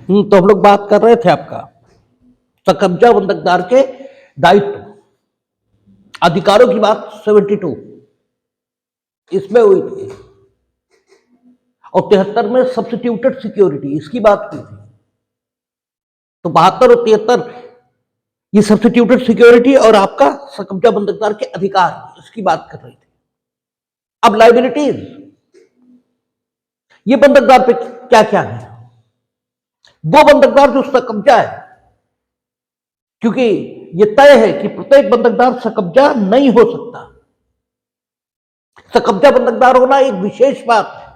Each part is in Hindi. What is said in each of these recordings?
तो हम लोग बात कर रहे थे आपका सकब्जा बंधकदार के दायित्व अधिकारों की बात 72 इसमें हुई थी और 73 में सब्स्टिट्यूटेड सिक्योरिटी इसकी बात की थी। तो 72 और 73 ये सब्स्टिट्यूटेड सिक्योरिटी और आपका सकब्जा बंधकदार के अधिकार इसकी बात कर रही थी। अब लाइबिलिटीज ये बंधकदार पे क्या क्या है? वो बंधकदार जो सकब्जा है, क्योंकि ये तय है कि प्रत्येक बंधकदार सकब्जा नहीं हो सकता। सकब्जा बंधकदार होना एक विशेष बात है,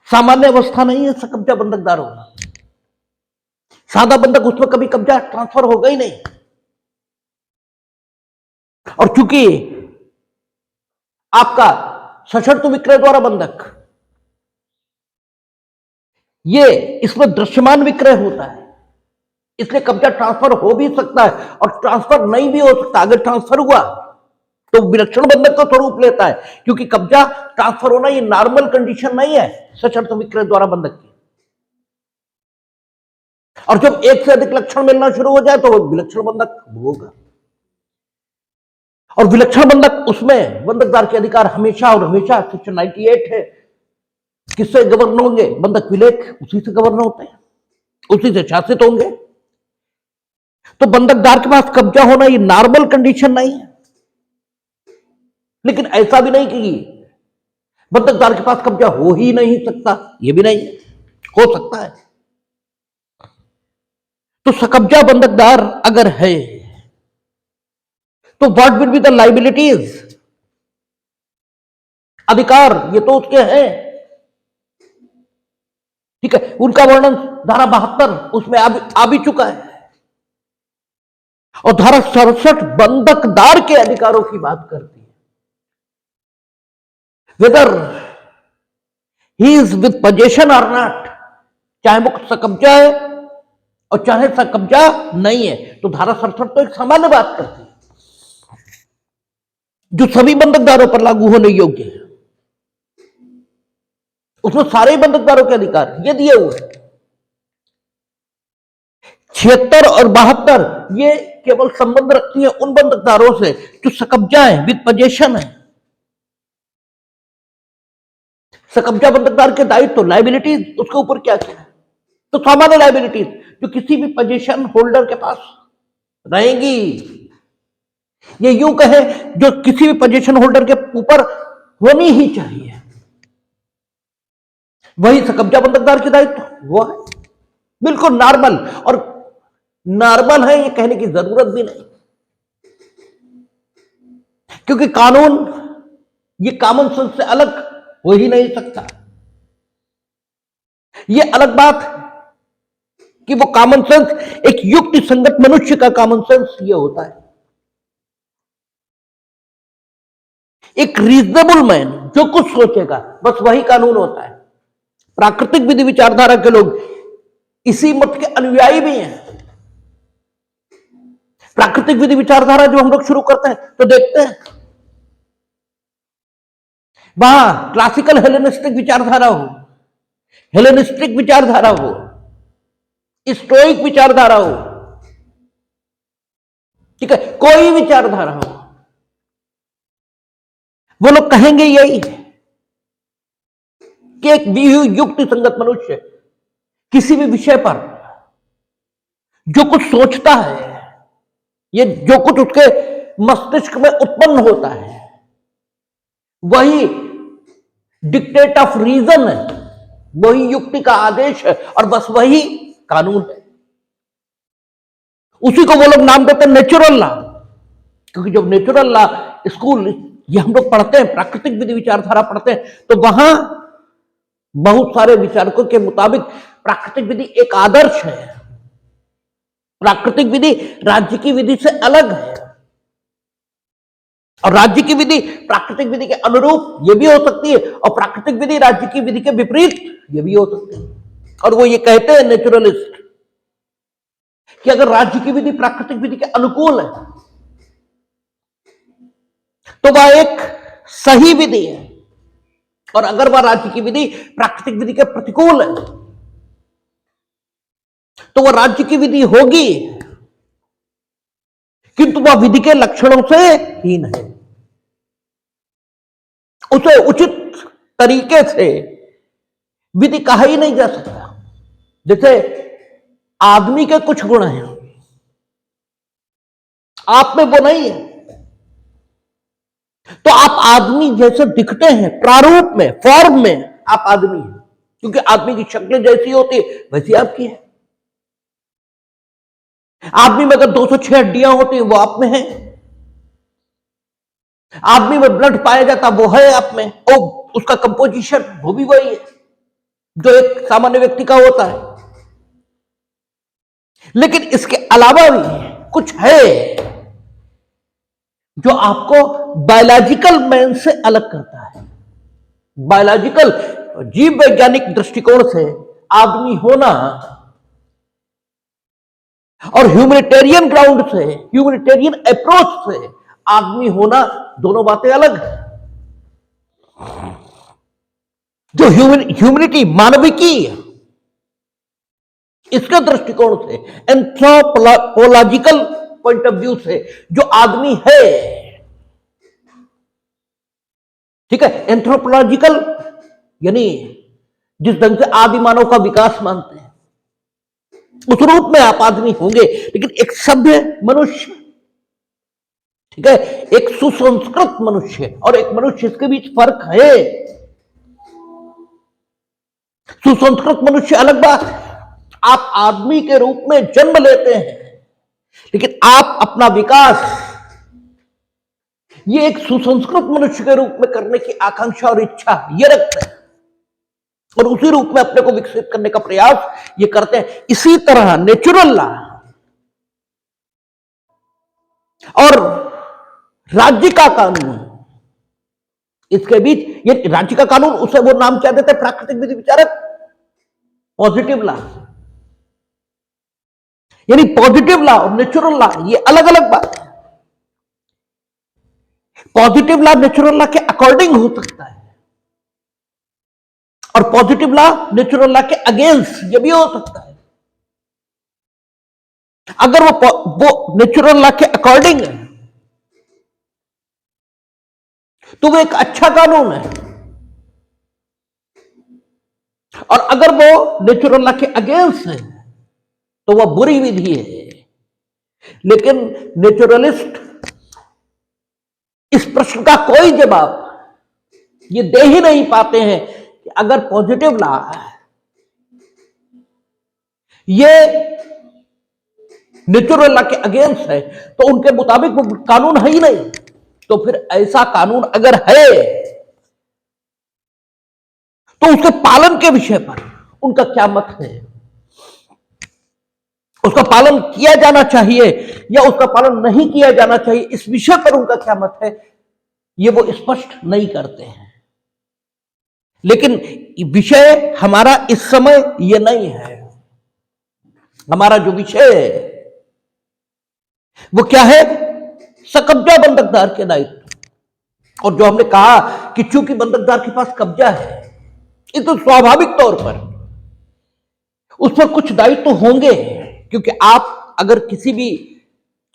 सामान्य अवस्था नहीं है सकब्जा बंधकदार होना। सादा बंधक उसमें कभी कब्जा ट्रांसफर होगा ही नहीं। और चूंकि आपका सशर्त विक्रय द्वारा बंधक ये इसमें दृश्यमान विक्रय होता है, इसलिए कब्जा ट्रांसफर हो भी सकता है और ट्रांसफर नहीं भी हो सकता। अगर ट्रांसफर हुआ तो विलक्षण बंधक का स्वरूप लेता है, क्योंकि कब्जा ट्रांसफर होना ये नॉर्मल कंडीशन नहीं है सशर्त विक्रय द्वारा बंधक की। और जब एक से अधिक लक्षण मिलना शुरू हो जाए तो वो विलक्षण बंधक होगा। और विलक्षण बंधक उसमें बंधकदार के अधिकार हमेशा और हमेशा सेक्शन 98 है, किससे गवर्न होंगे? बंधक विलेख उसी से गवर्न होते हैं, उसी से शासित होंगे। तो बंधकदार के पास कब्जा होना ये नॉर्मल कंडीशन नहीं है, लेकिन ऐसा भी नहीं कि बंधकदार के पास कब्जा हो ही नहीं सकता, ये भी नहीं है, हो सकता है। तो सकब्जा बंधकदार अगर है तो what will be the liabilities? अधिकार ये तो उसके हैं, ठीक है, उनका वर्णन धारा 72 उसमें आ भी चुका है। और धारा 67 बंधकदार के अधिकारों की बात करती है। Weather he is with possession और नॉट, चाहे वो सकब्जा है और चाहे सकब्जा नहीं है, तो धारा 67 तो एक सामान्य बात करती है जो सभी बंधकदारों पर लागू होने योग्य है। उसमें सारे बंधकदारों के अधिकार ये दिए हुए हैं। 76 और 72 ये केवल संबंध रखती है उन बंधकदारों से जो सकब्जा है, विद पोजेशन है। सकब्जा बंधकदार के दायित्व तो लाइबिलिटीज उसके ऊपर क्या क्या है? तो सामान्य लाइबिलिटीज जो किसी भी पोजीशन होल्डर के पास रहेंगी, ये यूं कहे जो किसी भी पोजीशन होल्डर के ऊपर होनी ही चाहिए, वही सकब्जा बंधकदार के दायित्व वो है। बिल्कुल नॉर्मल, और नॉर्मल है ये कहने की जरूरत भी नहीं, क्योंकि कानून ये कॉमन सेंस से अलग हो ही नहीं सकता। ये अलग बात कि वो कॉमन सेंस एक युक्ति संगत मनुष्य का कॉमन सेंस ये होता है, एक रीजनेबल मैन जो कुछ सोचेगा बस वही कानून होता है। प्राकृतिक विधि विचारधारा के लोग इसी मत के अनुयायी भी हैं। प्राकृतिक विधि विचारधारा जो हम लोग शुरू करते हैं तो देखते हैं वहां क्लासिकल हेलेनिस्टिक विचारधारा हो, हेलेनिस्टिक विचारधारा हो, स्टोइक विचारधारा हो, ठीक है, कोई विचारधारा हो, वो लोग कहेंगे यही कि एक युक्ति संगत मनुष्य किसी भी विषय पर जो कुछ सोचता है, ये जो कुछ उसके मस्तिष्क में उत्पन्न होता है वही डिक्टेट ऑफ रीजन है, वही युक्ति का आदेश है और बस वही कानून है। उसी को वो लोग नाम देते हैं नेचुरल लॉ, क्योंकि जब नेचुरल लॉ स्कूल ये हम लोग पढ़ते हैं, प्राकृतिक विधि विचारधारा पढ़ते हैं, तो वहां बहुत सारे विचारकों के मुताबिक प्राकृतिक विधि एक आदर्श है। प्राकृतिक विधि राज्य की विधि से अलग है, और राज्य की विधि प्राकृतिक विधि के अनुरूप ये भी हो सकती है और प्राकृतिक विधि राज्य की विधि के विपरीत ये भी हो सकती है। और वो ये कहते हैं नेचुरलिस्ट कि अगर राज्य की विधि प्राकृतिक विधि के अनुकूल है तो वह एक सही विधि है, और अगर वह राज्य की विधि प्राकृतिक विधि के प्रतिकूल है तो वह राज्य की विधि होगी, किंतु वह विधि के लक्षणों से हीन है। उसे उचित तरीके से विधि कहा ही नहीं जा सकता। जैसे आदमी के कुछ गुण हैं, आप में वो नहीं है, तो आप आदमी जैसे दिखते हैं, प्रारूप में, फॉर्म में आप आदमी हैं, क्योंकि आदमी की शक्ल जैसी होती है वैसी आपकी है। आदमी में अगर 206 हड्डियां होती हैं वो आप में है, आदमी में ब्लड पाया जाता वो है आप में, और उसका कंपोजिशन वो भी वही है जो एक सामान्य व्यक्ति का होता है। लेकिन इसके अलावा भी कुछ है जो आपको बायोलॉजिकल मैन से अलग करता है। बायोलॉजिकल, जीव वैज्ञानिक दृष्टिकोण से आदमी होना और ह्यूमैनिटेरियन ग्राउंड से, ह्यूमैनिटेरियन अप्रोच से आदमी होना, दोनों बातें अलग है। जो ह्यूमैनिटी, मानविकी, इसके दृष्टिकोण से, एंथ्रोपोलॉजिकल पॉइंट ऑफ व्यू से जो आदमी है, ठीक है, एंथ्रोपोलॉजिकल यानी जिस ढंग से आदि मानव का विकास मानते हैं उस रूप में आप आदमी होंगे। लेकिन एक सभ्य मनुष्य, ठीक है, एक सुसंस्कृत मनुष्य और एक मनुष्य, इसके बीच फर्क है। सुसंस्कृत मनुष्य अलग बात है, आप आदमी के रूप में जन्म लेते हैं, लेकिन आप अपना विकास ये एक सुसंस्कृत मनुष्य के रूप में करने की आकांक्षा और इच्छा ये रखते हैं और उसी रूप में अपने को विकसित करने का प्रयास ये करते हैं। इसी तरह नेचुरल लॉ और राज्य का कानून, इसके बीच, ये राज्य का कानून, उसे वो नाम क्या देते हैं प्राकृतिक विधि विचारक, पॉजिटिव लॉ। यानी पॉजिटिव लॉ और नेचुरल लॉ ये अलग अलग बात है। पॉजिटिव लॉ नेचुरल लॉ के अकॉर्डिंग हो सकता है और पॉजिटिव लॉ नेचुरल लॉ के अगेंस्ट ये भी हो सकता है। अगर वो नेचुरल लॉ के अकॉर्डिंग है तो वो एक अच्छा कानून है, और अगर वो नेचुरल लॉ के अगेंस्ट है तो वह बुरी विधि है। लेकिन नेचुरलिस्ट इस प्रश्न का कोई जवाब ये दे ही नहीं पाते हैं कि अगर पॉजिटिव लॉ ये नेचुरल लॉ के अगेंस्ट है तो उनके मुताबिक वो कानून है ही नहीं। तो फिर ऐसा कानून अगर है तो उसके पालन के विषय पर उनका क्या मत है, उसका पालन किया जाना चाहिए या उसका पालन नहीं किया जाना चाहिए, इस विषय पर उनका क्या मत है ये वो स्पष्ट नहीं करते हैं। लेकिन विषय हमारा इस समय ये नहीं है। हमारा जो विषय है वो क्या है, सकब्जा बंधकदार के दायित्व। और जो हमने कहा कि चूंकि बंधकदार के पास कब्जा है, ये तो स्वाभाविक तौर पर उस पर कुछ दायित्व होंगे, क्योंकि आप अगर किसी भी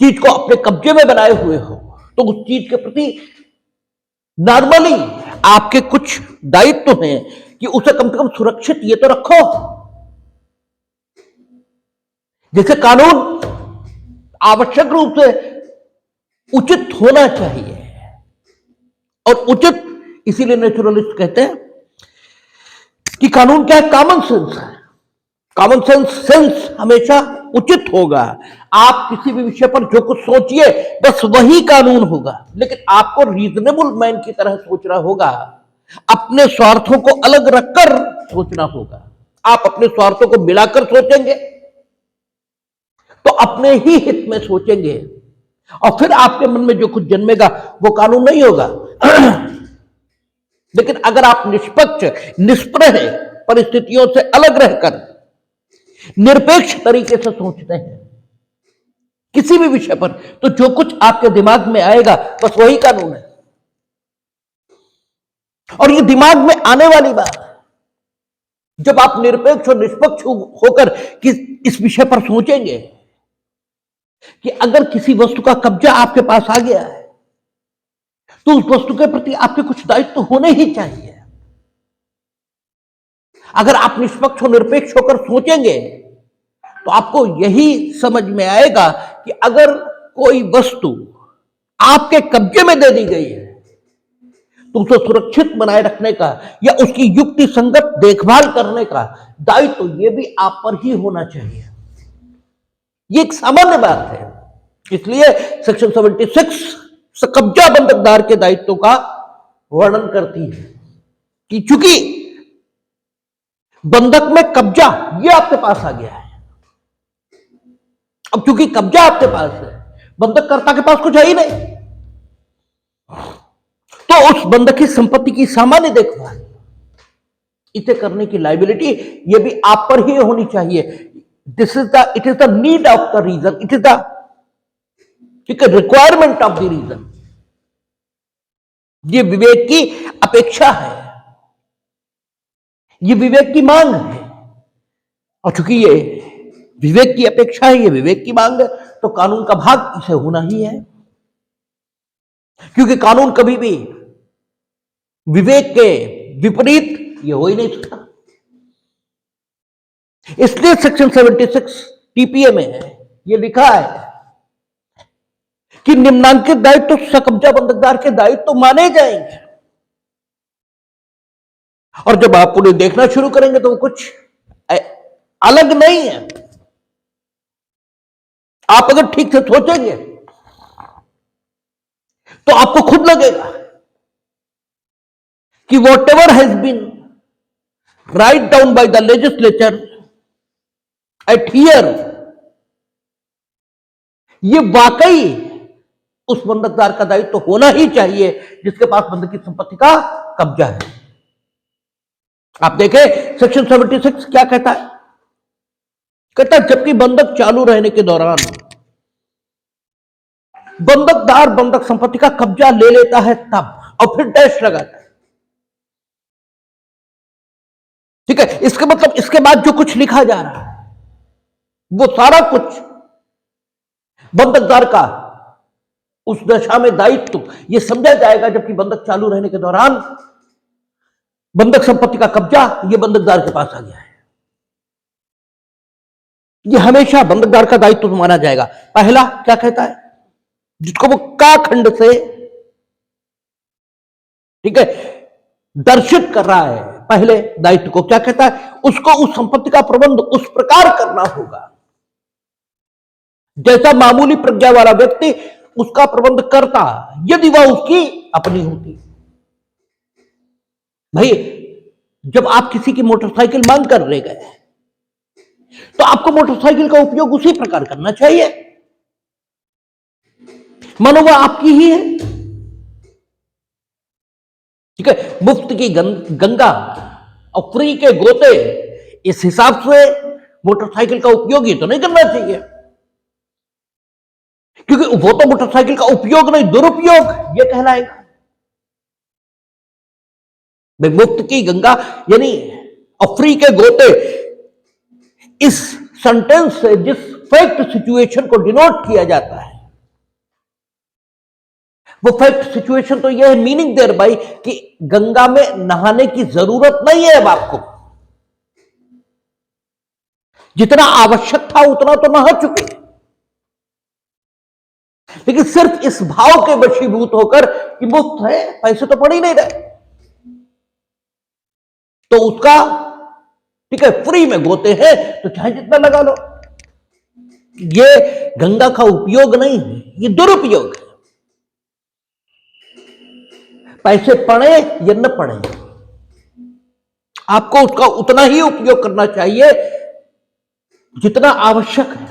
चीज को अपने कब्जे में बनाए हुए हो तो उस चीज के प्रति नॉर्मली आपके कुछ दायित्व हैं कि उसे कम से कम सुरक्षित ये तो रखो। जैसे कानून आवश्यक रूप से उचित होना चाहिए, और उचित इसीलिए नेचुरलिस्ट कहते हैं कि कानून क्या है, कॉमन सेंस है। कॉमन सेंस हमेशा उचित होगा। आप किसी भी विषय पर जो कुछ सोचिए बस वही कानून होगा, लेकिन आपको रीजनेबल मैन की तरह सोचना होगा, अपने स्वार्थों को अलग रखकर सोचना होगा। आप अपने स्वार्थों को मिलाकर सोचेंगे तो अपने ही हित में सोचेंगे, और फिर आपके मन में जो कुछ जन्मेगा वो कानून नहीं होगा। लेकिन अगर आप निष्पक्ष, निष्प्रह परिस्थितियों से अलग रहकर निरपेक्ष तरीके से सोचते हैं किसी भी विषय पर, तो जो कुछ आपके दिमाग में आएगा बस वही कानून है। और ये दिमाग में आने वाली बात है, जब आप निरपेक्ष और निष्पक्ष होकर इस विषय पर सोचेंगे कि अगर किसी वस्तु का कब्जा आपके पास आ गया है तो उस वस्तु के प्रति आपके कुछ दायित्व तो होने ही चाहिए। अगर आप निष्पक्ष और निरपेक्ष होकर सोचेंगे तो आपको यही समझ में आएगा कि अगर कोई वस्तु आपके कब्जे में दे दी गई है तो उसे सुरक्षित बनाए रखने का या उसकी युक्ति संगत देखभाल करने का दायित्व तो ये भी आप पर ही होना चाहिए। ये एक सामान्य बात है। इसलिए सेक्शन 76 कब्जा बंधकदार के दायित्व का वर्णन करती है कि चूंकि बंधक में कब्जा ये आपके पास आ गया है, अब चूंकि कब्जा आपके पास है, बंधककर्ता के पास कुछ है ही नहीं, तो उस बंधक की संपत्ति की सामान्य देखभाल इसे करने की लायबिलिटी ये भी आप पर ही होनी चाहिए। It is the need of the region, it is the requirement of the region. ये विवेक की अपेक्षा है, ये विवेक की मांग है, और चूंकि ये विवेक की अपेक्षा है, ये विवेक की मांग है, तो कानून का भाग इसे होना ही है, क्योंकि कानून कभी भी विवेक के विपरीत ये हो ही नहीं सकता। इसलिए सेक्शन 76 टीपीए में ये लिखा है कि निम्नांकित दायित्व तो सकब्जा बंधकदार के दायित्व तो माने जाएंगे, और जब आप उन्हें देखना शुरू करेंगे तो वो कुछ अलग नहीं है। आप अगर ठीक से सोचेंगे तो आपको खुद लगेगा कि whatever has been written down by the legislature at here, ये वाकई उस बंधकदार का दायित्व तो होना ही चाहिए जिसके पास बंधक की संपत्ति का कब्जा है। आप देखें सेक्शन 76 क्या कहता है, कहता है जबकि बंधक चालू रहने के दौरान बंधकदार बंधक संपत्ति का कब्जा ले लेता है तब, और फिर डैश लगाता है, ठीक है। इसका मतलब इसके बाद जो कुछ लिखा जा रहा है वो सारा कुछ बंधकदार का उस दशा में दायित्व ये समझा जाएगा जबकि बंधक चालू रहने के दौरान बंधक संपत्ति का कब्जा ये बंधकदार के पास आ गया है। ये हमेशा बंधकदार का दायित्व माना जाएगा। पहला क्या कहता है, जिसको वो का खंड से, ठीक है, दर्शित कर रहा है, पहले दायित्व को क्या कहता है, उसको उस संपत्ति का प्रबंध उस प्रकार करना होगा जैसा मामूली प्रज्ञा वाला व्यक्ति उसका प्रबंध करता यदि वह उसकी अपनी होती। भाई जब आप किसी की मोटरसाइकिल मांग कर रहे गए तो आपको मोटरसाइकिल का उपयोग उसी प्रकार करना चाहिए, मानो वह आपकी ही है, ठीक है। मुफ्त की गंगा और फ्री के गोते, इस हिसाब से मोटरसाइकिल का उपयोग ही तो नहीं करना चाहिए, क्योंकि वो तो मोटरसाइकिल का उपयोग नहीं दुरुपयोग ये कहलाएगा। भाई मुफ्त की गंगा यानी और फ्री के गोते, इस सेंटेंस से जिस फैक्ट सिचुएशन को डिनोट किया जाता है वो फैक्ट सिचुएशन तो यह है, मीनिंग देयर बाय कि गंगा में नहाने की जरूरत नहीं है अब आपको, जितना आवश्यक था उतना तो नहा चुके, लेकिन सिर्फ इस भाव के वशीभूत होकर कि मुफ्त है, पैसे तो पड़ ही नहीं रहे, तो उसका ठीक है फ्री में गोते हैं तो चाहे जितना लगा लो। ये गंगा का उपयोग नहीं है, ये दुरुपयोग है। पैसे पड़े या न पड़े आपको उसका उतना ही उपयोग करना चाहिए जितना आवश्यक है,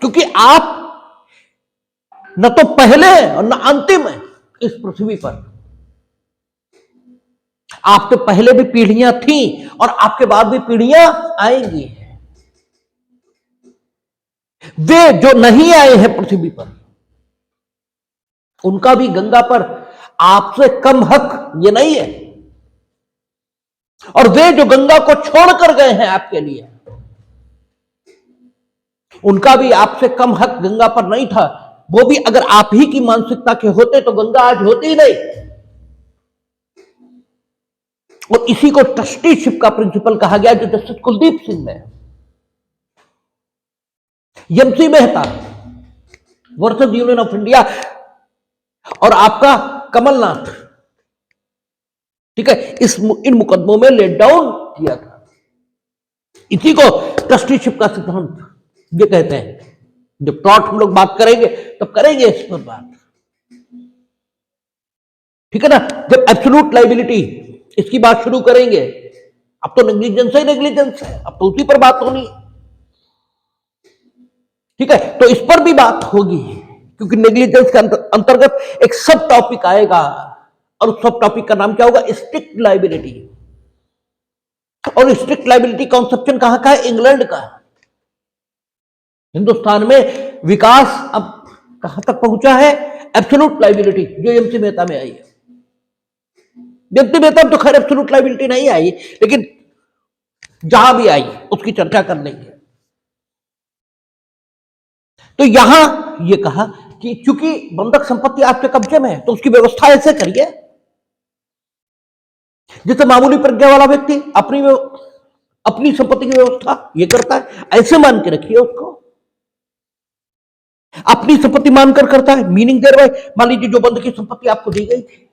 क्योंकि आप न तो पहले और न अंतिम है इस पृथ्वी पर। आपके पहले भी पीढ़ियां थी और आपके बाद भी पीढ़ियां आएंगी। वे जो नहीं आए हैं पृथ्वी पर उनका भी गंगा पर आपसे कम हक ये नहीं है। और वे जो गंगा को छोड़कर गए हैं आपके लिए, उनका भी आपसे कम हक गंगा पर नहीं था। वो भी अगर आप ही की मानसिकता के होते तो गंगा आज होती ही नहीं। और इसी को ट्रस्टीशिप का प्रिंसिपल कहा गया, जो जस्टिस कुलदीप सिंह ने, M C Mehta versus Union of India और आपका कमलनाथ, ठीक है, इन मुकदमों में लेट डाउन किया था। इसी को ट्रस्टीशिप का सिद्धांत ये कहते हैं। जब प्लॉट हम लोग बात करेंगे तब करेंगे इस पर बात, ठीक है ना। जब एब्सोल्यूट लायबिलिटी इसकी बात शुरू करेंगे, अब तो नेग्लिजेंस ही नेग्लिजेंस है, अब तो उसी पर बात होनी, ठीक है। तो इस पर भी बात होगी, क्योंकि नेग्लिजेंस के अंतर्गत एक सब टॉपिक आएगा, और उस सब टॉपिक का नाम क्या होगा? Strict liability. और स्ट्रिक्ट लायबिलिटी कॉन्सेप्शन कहां का है? इंग्लैंड का। हिंदुस्तान में विकास अब कहां तक पहुंचा है? एब्सोल्यूट लायबिलिटी, जो एमसी मेहता में आई है। एमसी मेहता में तो खैर एब्सोल्यूट लायबिलिटी नहीं आई, लेकिन जहां भी आई उसकी चर्चा कर लेंगे। तो यहां यह कहा कि चूंकि बंधक संपत्ति आपके कब्जे में है, तो उसकी व्यवस्था ऐसे करिए जैसे मामूली प्रज्ञा वाला व्यक्ति अपनी संपत्ति की व्यवस्था ये करता है, ऐसे मान के रखिए उसको। अपनी संपत्ति मानकर करता है, मीनिंग देर भाई, मान लीजिए जो बंध की संपत्ति आपको दी गई थी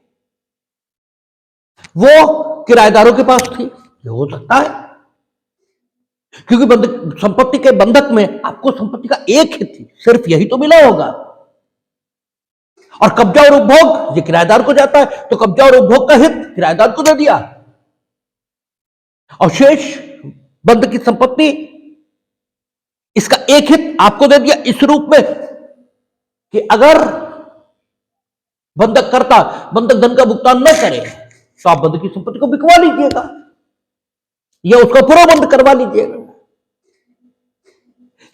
वो किराएदारों के पास थी, ये हो सकता है, क्योंकि संपत्ति के बंधक में आपको संपत्ति का एक हित सिर्फ यही तो मिला होगा। और कब्जा और उपभोग ये किराएदार को जाता है, तो कब्जा और उपभोग का हित किराएदार को दे दिया, और शेष बंध की संपत्ति इसका एक हित आपको दे दिया, इस रूप में कि अगर बंधक करता बंधक धन का भुगतान न करे तो आप बंध की संपत्ति को बिकवा लीजिएगा या उसका पूरा बंद करवा लीजिएगा,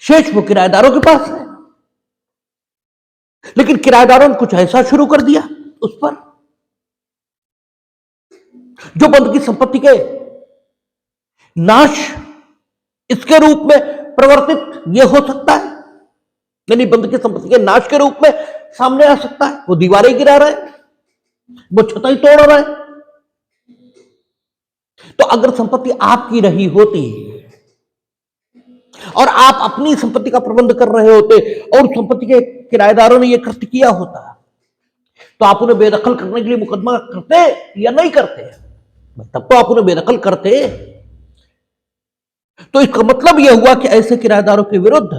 शेष वो किराएदारों के पास है। लेकिन किराएदारों ने कुछ ऐसा शुरू कर दिया उस पर, जो बंध की संपत्ति के नाश इसके रूप में प्रवर्तित यह हो सकता है, यानी बंध की संपत्ति के नाश के रूप में सामने आ सकता है। वो दीवारें गिरा रहे हैं, वो छतें तोड़ रहे हैं। तो अगर संपत्ति आपकी रही होती और आप अपनी संपत्ति का प्रबंध कर रहे होते और संपत्ति के किराएदारों ने यह कृत्य किया होता, तो आप उन्हें बेदखल करने के लिए मुकदमा करते या नहीं करते? तब तो आप उन्हें बेदखल करते। तो इसका मतलब यह हुआ कि ऐसे किराएदारों के विरुद्ध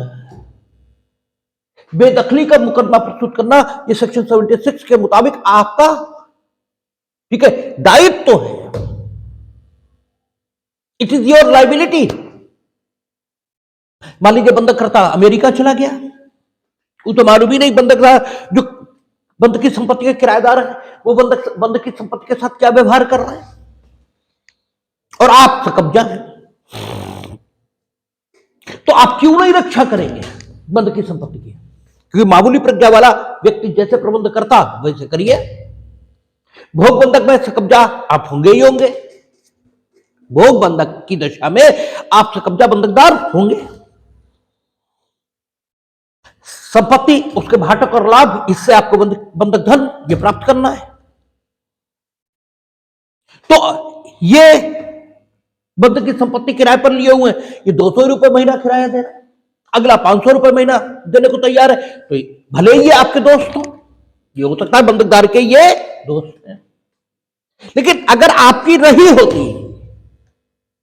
बेदखली का मुकदमा प्रस्तुत करना ये सेक्शन 76 के मुताबिक आपका, ठीक है, दायित्व तो है। It is your liability. मान लीजिए बंधक करता अमेरिका चला गया, वो तो मालूम ही नहीं बंधक रहा, जो बंध की संपत्ति के किराएदार है वो बंध की संपत्ति के साथ क्या व्यवहार कर रहे हैं, और आपसे कब्जा है, तो आप क्यों नहीं रक्षा करेंगे बंध की संपत्ति की? क्योंकि मामूली प्रज्ञा वाला व्यक्ति जैसे प्रबंध करता वैसे करिए। भोग बंधक में से कब्जा आप होंगे ही होंगे, भोग बंधक की दशा में आपसे कब्जा बंधकदार होंगे। संपत्ति उसके भाटक और लाभ, इससे आपको बंधक धन ये प्राप्त करना है। तो ये बंधक की संपत्ति किराए पर लिए हुए हैं, ये 200 रुपए महीना किराया दे रहा है, अगला 500 रुपए महीना देने को तैयार है, तो भले ही ये आपके दोस्त हो, ये हो सकता है बंधकदार के ये दोस्त हैं, लेकिन अगर आपकी रही होती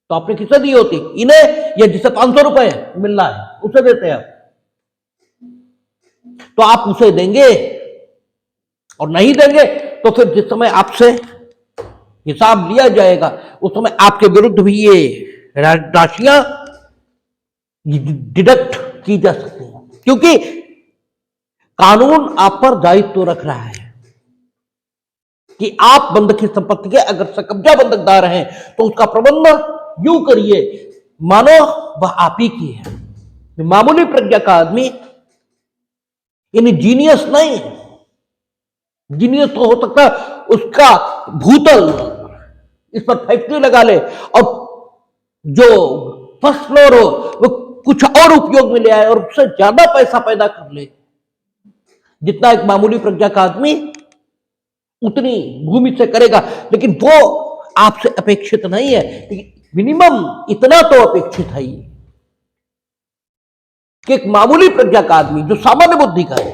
तो आपने किसे दी होती? इन्हें, या जिसे 500 रुपए मिल रहा है उसे देते हैं आप, तो आप उसे देंगे, और नहीं देंगे तो फिर जिस समय आपसे हिसाब लिया जाएगा उस समय आपके विरुद्ध भी ये राशियां डिडक्ट की जा सकती है, क्योंकि कानून आप पर दायित्व रख रहा है कि आप बंधक की संपत्ति के अगर सकब्जा बंधकदार हैं तो उसका प्रबंध यूं करिए मानो वह आप ही की है। मामूली प्रज्ञा का आदमी, यानी जीनियस नहीं, जीनियस तो हो सकता उसका भूतल इस पर फैक्ट्री लगा ले और जो फर्स्ट फ्लोर हो वो कुछ और उपयोग में ले आए और उससे ज्यादा पैसा पैदा कर ले, जितना एक मामूली प्रज्ञा का आदमी उतनी भूमि से करेगा। लेकिन वो आपसे अपेक्षित नहीं है, मिनिमम इतना तो अपेक्षित है कि एक मामूली प्रज्ञा का आदमी जो सामान्य बुद्धि का है,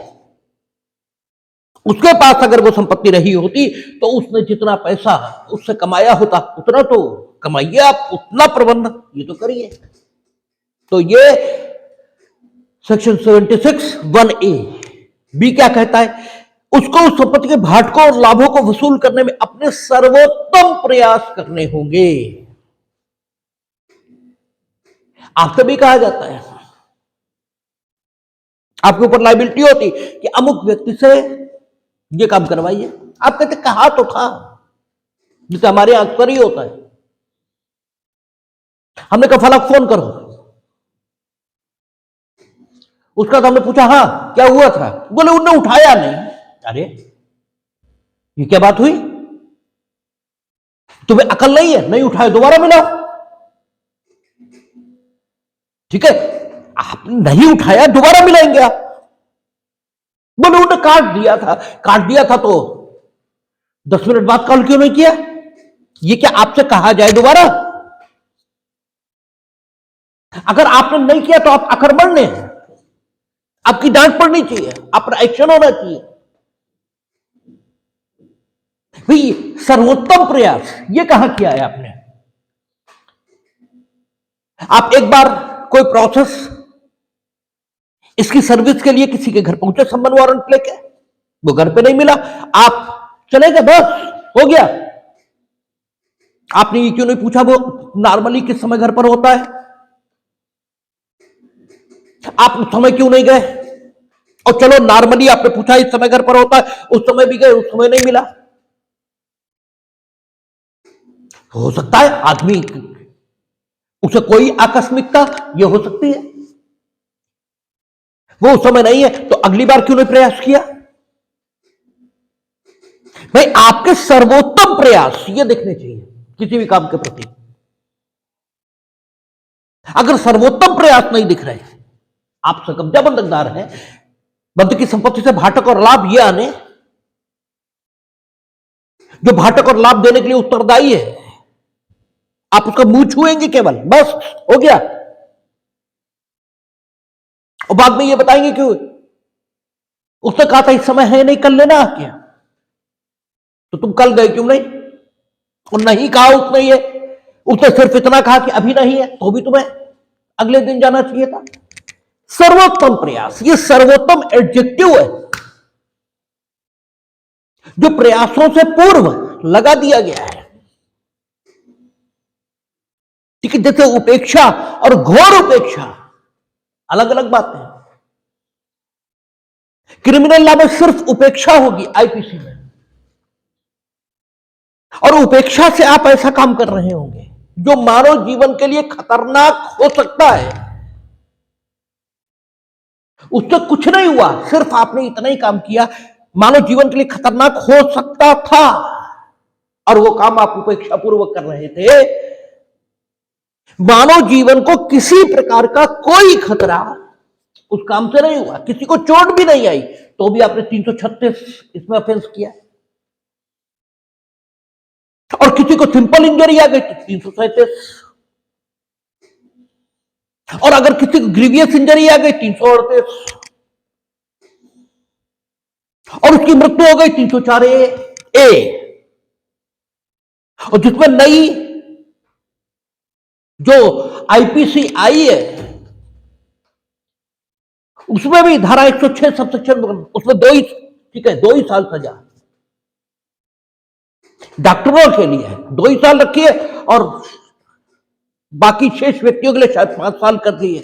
उसके पास अगर वो संपत्ति रही होती तो उसने जितना पैसा उससे कमाया होता उतना तो कमाइए, आप उतना प्रबंध ये तो करिए। तो ये सेक्शन 76(1)(a) बी क्या कहता है, उसको उस संपत्ति के भाटकों और लाभों को वसूल करने में अपने सर्वोत्तम प्रयास करने होंगे। आपसे भी कहा जाता है, आपके ऊपर लायबिलिटी होती कि अमुक व्यक्ति से ये काम करवाइए, आप कहते कहा तो था, जिसे हमारे यहां अक्सर ही होता है। हमने कहा फलां फोन करो, उसका तो हमने पूछा हाँ क्या हुआ था, बोले उन्होंने उठाया नहीं। अरे ये क्या बात हुई, तुम्हें अकल नहीं है, नहीं उठाया दोबारा मिलाओ। ठीक है, आप नहीं उठाया दोबारा मिलाएंगे आप। बोले उन्होंने काट दिया था तो 10 मिनट बाद कॉल क्यों नहीं किया, ये क्या आपसे कहा जाए दोबारा? अगर आपने नहीं किया तो आप अकर्मण्य हैं, आपकी डांट पड़नी चाहिए, आपका एक्शन होना चाहिए। भाई सर्वोत्तम प्रयास ये कहां किया है आपने? आप एक बार कोई प्रोसेस इसकी सर्विस के लिए किसी के घर पहुंचे सम्मन वारंट लेके, वो घर पे नहीं मिला, आप चले गए, बस हो गया। आपने ये क्यों नहीं पूछा वो नॉर्मली किस समय घर पर होता है, आप उस समय क्यों नहीं गए? और चलो नॉर्मली आपने पूछा इस समय घर पर होता है, उस समय भी गए, उस समय नहीं मिला। हो सकता है आदमी उसे कोई आकस्मिकता ये हो सकती है, वो उस समय नहीं है तो अगली बार क्यों नहीं प्रयास किया? भाई आपके सर्वोत्तम प्रयास ये देखने चाहिए किसी भी काम के प्रति। अगर सर्वोत्तम प्रयास नहीं दिख रहे, आप सकब्जा बंधकदार हैं, बंधक की संपत्ति से भाटक और लाभ ये आने जो भाटक और लाभ देने के लिए उत्तरदायी है, आप उसका मुंह छुएंगे केवल, बस हो गया। और बाद में ये बताएंगे क्यों उसने कहा था इस समय है नहीं, कल लेना आके, तो तुम कल गए क्यों नहीं? और नहीं कहा उसने, ये उसने सिर्फ इतना कहा कि अभी नहीं है, तो भी तुम्हें अगले दिन जाना चाहिए था। सर्वोत्तम प्रयास ये सर्वोत्तम एडजेक्टिव है जो प्रयासों से पूर्व लगा दिया गया है। ठीक है, जैसे उपेक्षा और घोर उपेक्षा अलग अलग बातें हैं। क्रिमिनल लॉ में सिर्फ उपेक्षा होगी आईपीसी में, और उपेक्षा से आप ऐसा काम कर रहे होंगे जो मानव जीवन के लिए खतरनाक हो सकता है। उससे कुछ नहीं हुआ, सिर्फ आपने इतना ही काम किया, मानव जीवन के लिए खतरनाक हो सकता था और वो काम आप उपेक्षा पूर्वक कर रहे थे। मानव जीवन को किसी प्रकार का कोई खतरा उस काम से नहीं हुआ, किसी को चोट भी नहीं आई, तो भी आपने 336 इसमें ऑफेंस किया। और किसी को सिंपल इंजरी आ गई तो 337, और अगर किसी को ग्रीवियस इंजरी आ गई 338, और उसकी मृत्यु हो गई 304(a), और जिसमें नई जो आईपीसी आई है उसमें भी धारा 106 सबसेक्शन 1, उसमें 2 ही, ठीक है 2 ही साल सजा डॉक्टरों के लिए 2 ही साल रखी है, और बाकी शेष व्यक्तियों के लिए शायद 5 साल कर दी है।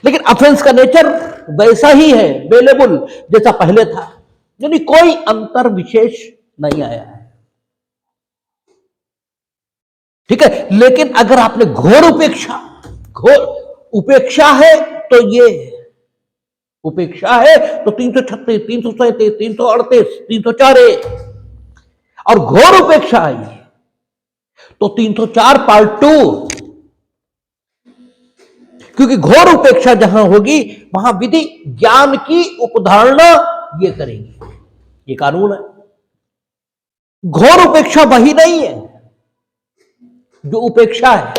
लेकिन ऑफेंस का नेचर वैसा ही है, बेलेबल जैसा पहले था, यानी कोई अंतर विशेष नहीं आया है। ठीक है, लेकिन अगर आपने घोर उपेक्षा है तो ये उपेक्षा है तो 336, 337, 338, 304(a), और घोर उपेक्षा आई तो 304 पार्ट 2, क्योंकि घोर उपेक्षा जहां होगी वहां विधि ज्ञान की उपधारणा ये करेगी, ये कानून है। घोर उपेक्षा वही नहीं है जो उपेक्षा है,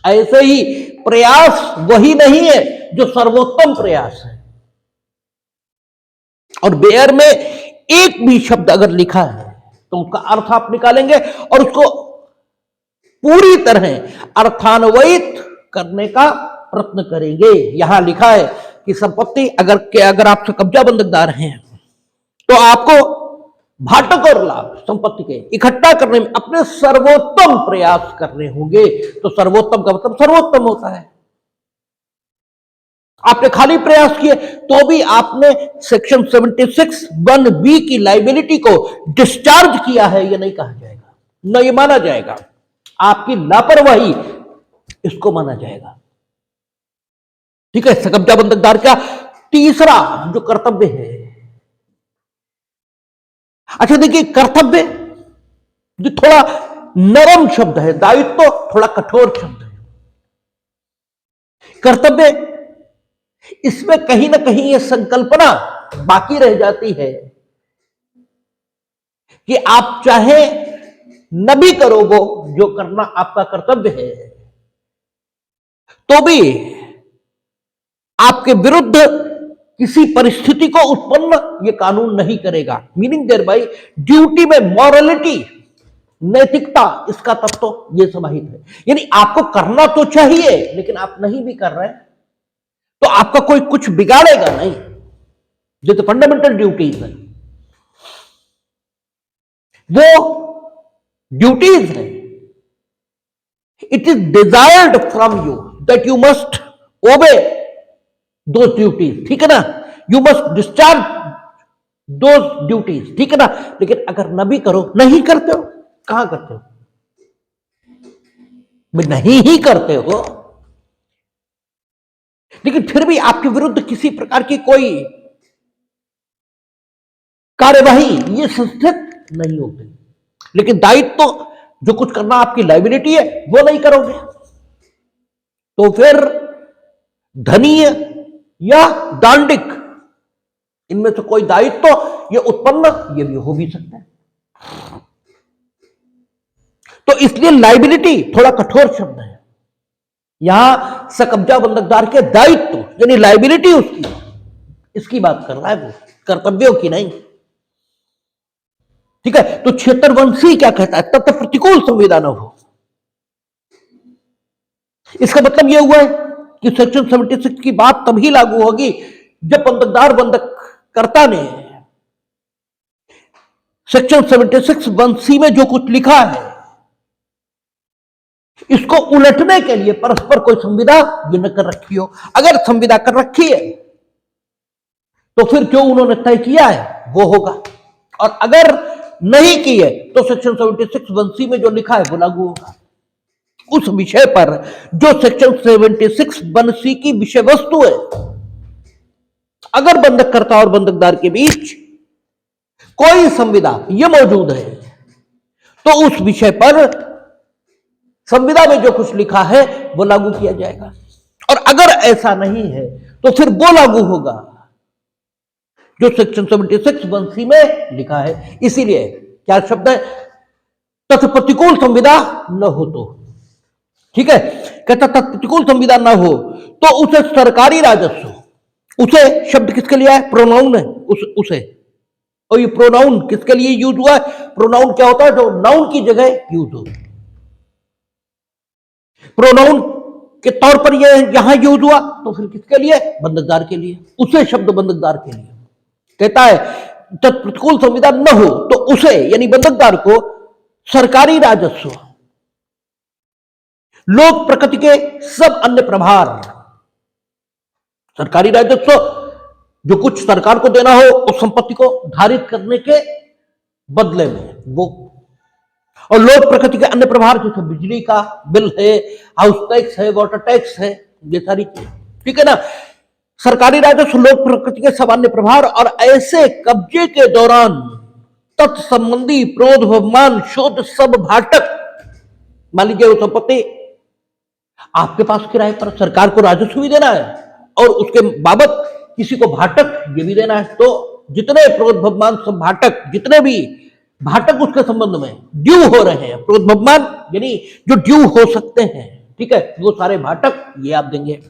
ऐसे ही प्रयास वही नहीं है जो सर्वोत्तम प्रयास है। और बेयर में एक भी शब्द अगर लिखा है तो उसका अर्थ आप निकालेंगे और उसको पूरी तरह अर्थान्वयित करने का प्रयत्न करेंगे। यहां लिखा है कि संपत्ति अगर आपसे कब्जा बंधकदार हैं तो आपको भाटक और लाभ संपत्ति के इकट्ठा करने में अपने सर्वोत्तम प्रयास करने होंगे। तो सर्वोत्तम का मतलब सर्वोत्तम होता है। आपने खाली प्रयास किए तो भी आपने सेक्शन 76(1)(b) की लायबिलिटी को डिस्चार्ज किया है, यह नहीं कहा जाएगा, न ये माना जाएगा। आपकी लापरवाही इसको माना जाएगा। ठीक है। कब्जा बंधकदार का तीसरा जो कर्तव्य है, अच्छा देखिए, कर्तव्य जो थोड़ा नरम शब्द है, दायित्व तो थोड़ा कठोर शब्द है। कर्तव्य, इसमें कहीं ना कहीं यह संकल्पना बाकी रह जाती है कि आप चाहे न भी करो वो जो करना आपका कर्तव्य है, तो भी आपके विरुद्ध किसी परिस्थिति को उत्पन्न यह कानून नहीं करेगा। मीनिंग देयर बाय ड्यूटी में मॉरलिटी, नैतिकता, इसका तत्व यह समाहित है। यानी आपको करना तो चाहिए, लेकिन आप नहीं भी कर रहे तो आपका कोई कुछ बिगाड़ेगा नहीं। जो तो फंडामेंटल ड्यूटीज है, वो ड्यूटीज है। It is desired from you that you must ओबे दो ड्यूटीज, ठीक है ना, यू मस्ट डिस्चार्ज दो ड्यूटीज, ठीक है ना। लेकिन अगर न भी करो, नहीं करते हो, कहां करते हो, नहीं ही करते हो, लेकिन फिर भी आपके विरुद्ध किसी प्रकार की कोई कार्यवाही ये संस्थित नहीं होती। लेकिन दायित्व तो जो कुछ करना आपकी लायबिलिटी है वो नहीं करोगे, तो फिर धनीय या दांडिक, इनमें से कोई दायित्व तो ये उत्पन्न ये भी हो भी सकता है। तो इसलिए लायबिलिटी थोड़ा कठोर शब्द है। यहां सकब्जा बंधकदार के दायित्व यानी लायबिलिटी उसकी, इसकी बात कर रहा है वो, कर्तव्यों की नहीं। ठीक है। तो 76(1)(c) क्या कहता है, तब तक प्रतिकूल संविदा न हो। इसका मतलब यह हुआ है कि सेक्शन 76 की बात तभी लागू होगी जब बंधकदार बंधककर्ता ने सेक्शन 76(1)(c) में जो कुछ लिखा है इसको उलटने के लिए परस्पर कोई संविदा ये न कर रखी हो। अगर संविदा कर रखी है तो फिर जो उन्होंने तय किया है वो होगा, और अगर नहीं की है तो सेक्शन 76(1)(c) में जो लिखा है वो लागू होगा। उस विषय पर जो सेक्शन 76(1)(c) की विषय वस्तु है, अगर बंधककर्ता और बंधकदार के बीच कोई संविदा ये मौजूद है तो उस विषय पर संविदा में जो कुछ लिखा है वो लागू किया जाएगा, और अगर ऐसा नहीं है तो फिर वो लागू होगा जो सेक्शन 76(1)(c) में लिखा है। इसीलिए क्या शब्द है, तथा प्रतिकूल संविदा न हो तो, ठीक है, कहता प्रतिकूल संविदा न हो तो उसे सरकारी राजस्व, उसे शब्द किसके लिए है, प्रोनाउन है, उसे, और ये प्रोनाउन किसके लिए यूज हुआ है, प्रोनाउन क्या होता है जो नाउन की जगह यूज हो। प्रोनाउन के तौर पर ये यहां यूज हुआ तो फिर किसके लिए, बंधकदार के लिए, उसे शब्द बंधकदार के लिए कहता है। जब प्रतिकूल संविदा न हो तो उसे यानी बंधकदार को सरकारी राजस्व, लोक प्रकृति के सब अन्य प्रभार, सरकारी राजस्व जो कुछ सरकार को देना हो उस संपत्ति को धारित करने के बदले में वो, और लोक प्रकृति के अन्य प्रभार जैसे बिजली का बिल है, हाउस टैक्स है, वाटर टैक्स है, ये सारी चीजें, ठीक है ना। सरकारी राजस्व, लोक प्रकृति के सामान्य प्रभार, और ऐसे कब्जे के दौरान तत्संबंधी प्रोद्भवमान शोध सब भाटक। मान लीजिए वो संपत्ति आपके पास किराए पर, सरकार को राजस्व भी देना है और उसके बाबत किसी को भाटक ये भी देना है, तो जितने प्रोद्भवमान सब भाटक, जितने भी भाटक उसके संबंध में ड्यू हो रहे हैं, प्रोद्भवमान यानी जो ड्यू हो सकते हैं, ठीक है, वो सारे भाटक ये आप देंगे।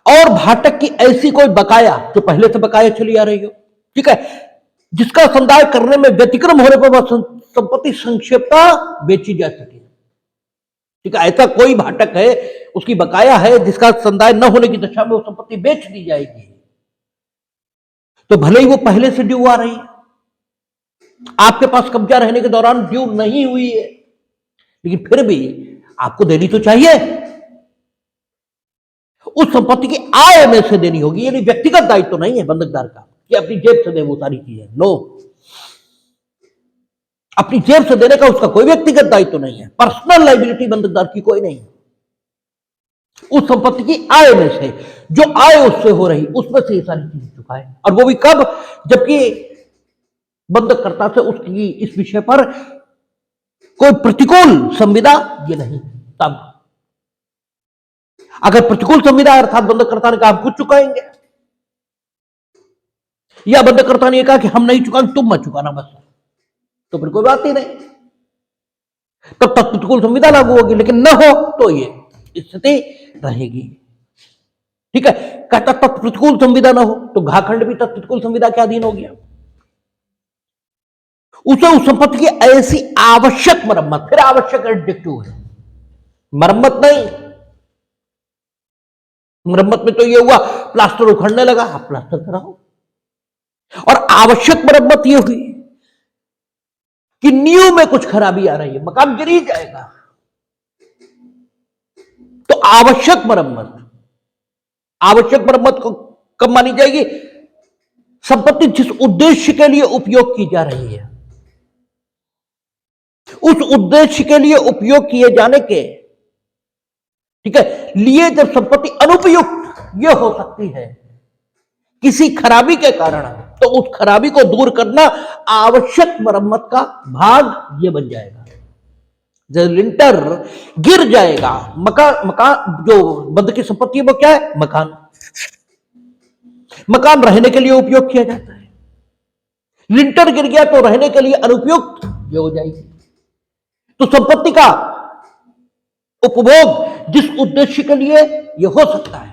और भाटक की ऐसी कोई बकाया जो पहले से बकाया चली आ रही हो, ठीक है, जिसका संदाय करने में व्यतिक्रम होने पर वह संपत्ति संक्षेपता बेची जा सके, ठीक है, ऐसा कोई भाटक है, उसकी बकाया है जिसका संदाय न होने की दशा में वो संपत्ति बेच दी जाएगी, तो भले ही वो पहले से ड्यू आ रही है, आपके पास कब्जा रहने के दौरान ड्यू नहीं हुई है, लेकिन फिर भी आपको देनी तो चाहिए, उस संपत्ति की आय में से देनी होगी, यानी व्यक्तिगत दायित्व तो नहीं है बंधकदार का कि अपनी जेब से दे वो सारी चीजें, नो, अपनी जेब से देने का उसका कोई व्यक्तिगत दायित्व तो नहीं है, पर्सनल लायबिलिटी बंधकदार की कोई नहीं, उस संपत्ति की आय में से, जो आय उससे हो रही उसमें से ये सारी चीजें चुकाए, और वो भी कब, जबकि बंधककर्ता से उसकी इस विषय पर कोई प्रतिकूल संविदा ये नहीं, तब अगर प्रतिकूल संविदा अर्थात बंधककर्ता ने कहा हम कुछ चुकाएंगे, या बंधककर्ता ने कहा कि हम नहीं चुकाएंगे तुम मत चुकाना बस, तो फिर कोई बात ही नहीं, तब तक प्रतिकूल संविदा लागू होगी, लेकिन न हो तो ये स्थिति रहेगी, ठीक है। कहता तब प्रतिकूल संविदा न हो तो घाखंड भी तब प्रतिकूल संविदा के अधीन हो गया, उसे उस संपत्ति की ऐसी आवश्यक मरम्मत, फिर आवश्यक एडजेक्टिव है, मरम्मत नहीं, मरम्मत में तो ये हुआ प्लास्टर उखड़ने लगा, आप प्लास्टर कराओ, और आवश्यक मरम्मत ये हुई कि नींव में कुछ खराबी आ रही है, मकान गिर ही जाएगा, तो आवश्यक मरम्मत, आवश्यक मरम्मत को कब मानी जाएगी, संपत्ति जिस उद्देश्य के लिए उपयोग की जा रही है, उस उद्देश्य के लिए उपयोग किए जाने के, ठीक है, लिए जब संपत्ति अनुपयुक्त ये हो सकती है किसी खराबी के कारण, तो उस खराबी को दूर करना आवश्यक मरम्मत का भाग ये बन जाएगा। जब लिंटर गिर जाएगा, मकान जो बंद की संपत्ति है वो क्या है, मकान, मकान रहने के लिए उपयोग किया जाता है, लिंटर गिर गया तो रहने के लिए अनुपयुक्त ये हो जाएगी, तो संपत्ति का उपभोग जिस उद्देश्य के लिए यह हो सकता है,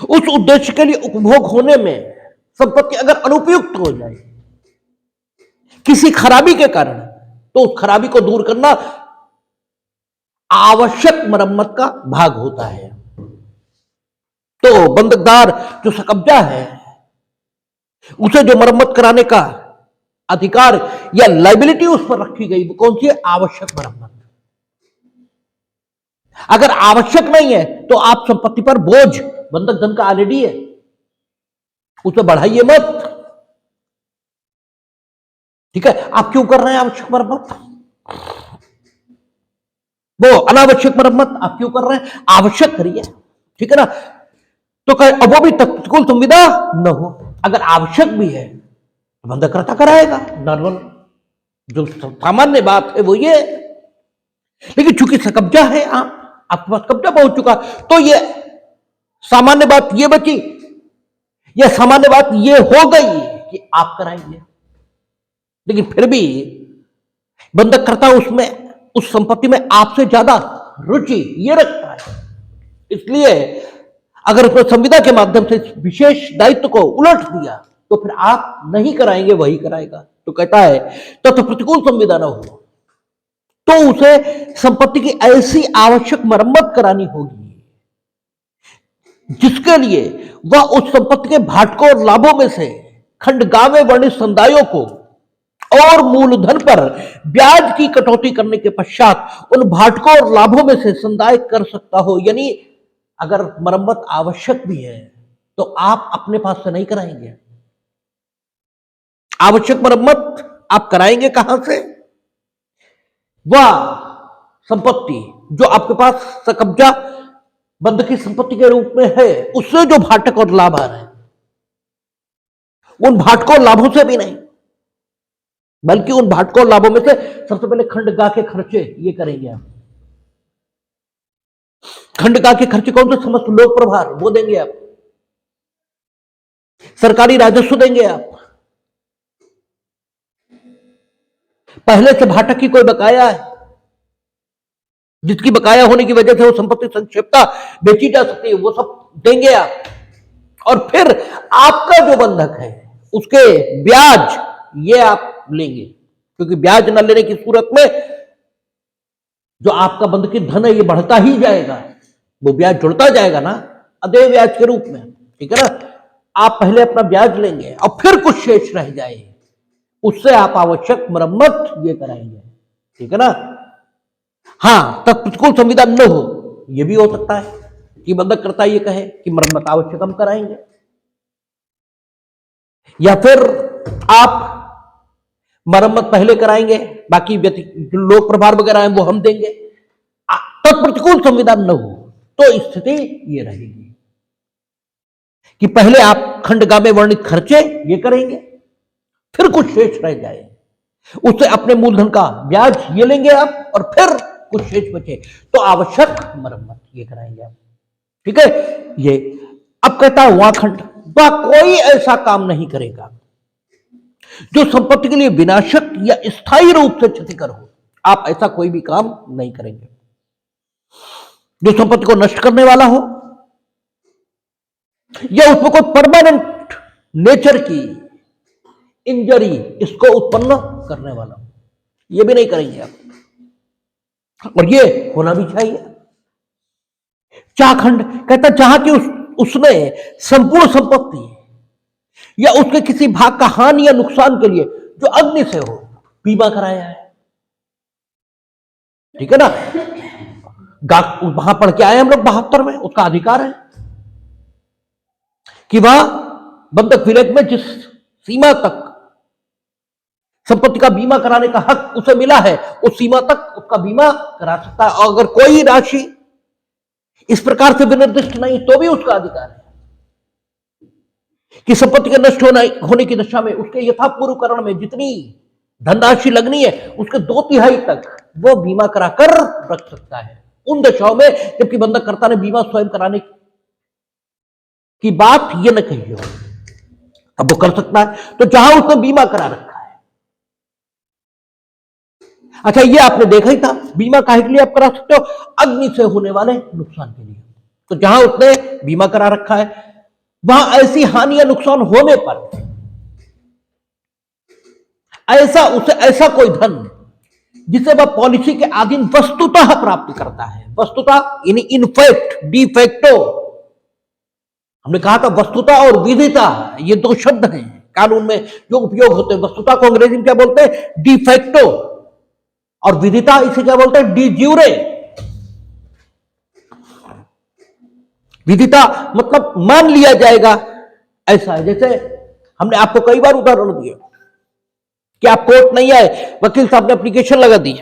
उस उद्देश्य के लिए उपभोग होने में संपत्ति अगर अनुपयुक्त हो जाए किसी खराबी के कारण, तो उस खराबी को दूर करना आवश्यक मरम्मत का भाग होता है। तो बंधकदार जो सकब्जा है उसे जो मरम्मत कराने का अधिकार या लाइबिलिटी उस पर रखी गई वो कौन सी है, आवश्यक मरम्मत। अगर आवश्यक नहीं है तो आप संपत्ति पर बोझ बंधक धन का ऑलरेडी है, उसे बढ़ाइए मत, ठीक है। आप क्यों कर रहे हैं आवश्यक मरम्मत, वो अनावश्यक मरम्मत आप क्यों कर रहे हैं, आवश्यक करिए, ठीक है ना। तो कहे अब वो भी प्रतिकूल संविदा न हो, अगर आवश्यक भी है तो बंधककर्ता कराएगा, नॉर्मल जो सामान्य बात है वो ये, लेकिन चूंकि सकब्जा है आपके पास कब्जा पहुंच चुका, तो ये सामान्य बात ये बची, यह सामान्य बात ये हो गई कि आप कराएंगे, लेकिन फिर भी बंधककर्ता उसमें उस संपत्ति में आपसे ज्यादा रुचि ये रखता है, इसलिए अगर उसने संविदा के माध्यम से विशेष दायित्व को उलट दिया तो फिर आप नहीं कराएंगे, वही कराएगा। तो कहता है तो प्रतिकूल संविदा न हो तो उसे संपत्ति की ऐसी आवश्यक मरम्मत करानी होगी जिसके लिए वह उस संपत्ति के भाटकों और लाभों में से खंडगांव में वर्णित संदायों को और मूलधन पर ब्याज की कटौती करने के पश्चात उन भाटकों और लाभों में से संदाय कर सकता हो। यानी अगर मरम्मत आवश्यक भी है तो आप अपने पास से नहीं कराएंगे, आवश्यक मरम्मत आप कराएंगे कहां से, वह संपत्ति जो आपके पास सकब्जा बंद की संपत्ति के रूप में है उससे जो भाटक और लाभ आ रहे हैं उन भाटकों लाभों से भी नहीं, बल्कि उन भाटकों लाभों में से सबसे पहले खंडगा के खर्चे ये करेंगे आप। खंडगा के खर्चे कौन से? समस्त लोक प्रभार वो देंगे आप, सरकारी राजस्व देंगे आप। पहले से भाटक की कोई बकाया है, जिसकी बकाया होने की वजह से वो संपत्ति संक्षेपता बेची जा सकती है, वो सब देंगे आप। और फिर आपका जो बंधक है उसके ब्याज ये आप लेंगे, क्योंकि ब्याज न लेने की सूरत में जो आपका बंधकी धन है ये बढ़ता ही जाएगा, वो ब्याज जुड़ता जाएगा ना अदेय ब्याज के रूप में, ठीक है ना। आप पहले अपना ब्याज लेंगे और फिर कुछ शेष रह जाए उससे आप आवश्यक मरम्मत ये कराएंगे, ठीक है ना। हाँ, तत्प्रतिकूल संविदा न हो ये भी हो सकता है कि बंधक करता ये कहे कि मरम्मत आवश्यक हम कराएंगे, या फिर आप मरम्मत पहले कराएंगे, बाकी जो लोक प्रभार वगैरह है वो हम देंगे। तत्प्रतिकूल संविदा न हो तो स्थिति ये रहेगी कि पहले आप खंडगा में वर्णित खर्चे ये करेंगे, फिर कुछ शेष रह जाए उससे अपने मूलधन का ब्याज ये लेंगे आप, और फिर कुछ शेष बचे तो आवश्यक मरम्मत ये कराएंगे आप, ठीक है। ये अब कहता है वहां खंड, वह कोई ऐसा काम नहीं करेगा जो संपत्ति के लिए विनाशक या स्थायी रूप से क्षतिकर हो। आप ऐसा कोई भी काम नहीं करेंगे जो संपत्ति को नष्ट करने वाला हो या उसमें कोई परमानेंट नेचर की इंजरी इसको उत्पन्न करने वाला हो, ये भी नहीं करेंगे आप। और ये होना भी चाहिए। चाखंड कहता जहां कि उसने संपूर्ण संपत्ति या उसके किसी भाग का हानि या नुकसान के लिए जो अग्नि से हो बीमा कराया है, ठीक है ना। वहां पढ़ के आए हम लोग 72 में, उसका अधिकार है कि वह बंधक विलेख में जिस सीमा तक संपत्ति का बीमा कराने का हक उसे मिला है उस सीमा तक उसका बीमा करा सकता है, और अगर कोई राशि इस प्रकार से विनिर्दिष्ट नहीं तो भी उसका अधिकार है कि संपत्ति के नष्ट होने की दशा में उसके यथापूर्वकरण में जितनी धनराशि लगनी है उसके 2/3 तक वो बीमा कराकर रख सकता है उन दशाओं में जबकि बंधककर्ता ने बीमा स्वयं कराने की बात ये न कही हो, अब वो कर सकता है। तो जहां उसने बीमा करा रखा है, अच्छा ये आपने देखा ही था, बीमा काहे के लिए आप करा सकते हो? अग्नि से होने वाले नुकसान के लिए। तो जहां उसने बीमा करा रखा है वहां ऐसी हानि या नुकसान होने पर ऐसा कोई धन जिसे वह पॉलिसी के अधीन वस्तुतः प्राप्त करता है, वस्तुतः यानी इनफैक्ट डिफैक्टो, हमने कहा था वस्तुतः और विधिता ये दो शब्द हैं कानून में जो उपयोग होते हैं। वस्तुतः को अंग्रेजी में क्या बोलते हैं? डिफैक्टो, और विधिता इसे क्या बोलते हैं? डी ज्यूरे। विधिता मतलब मान लिया जाएगा ऐसा है, जैसे हमने आपको कई बार उदाहरण दिया कि आप कोर्ट नहीं आए, वकील साहब ने एप्लीकेशन लगा दी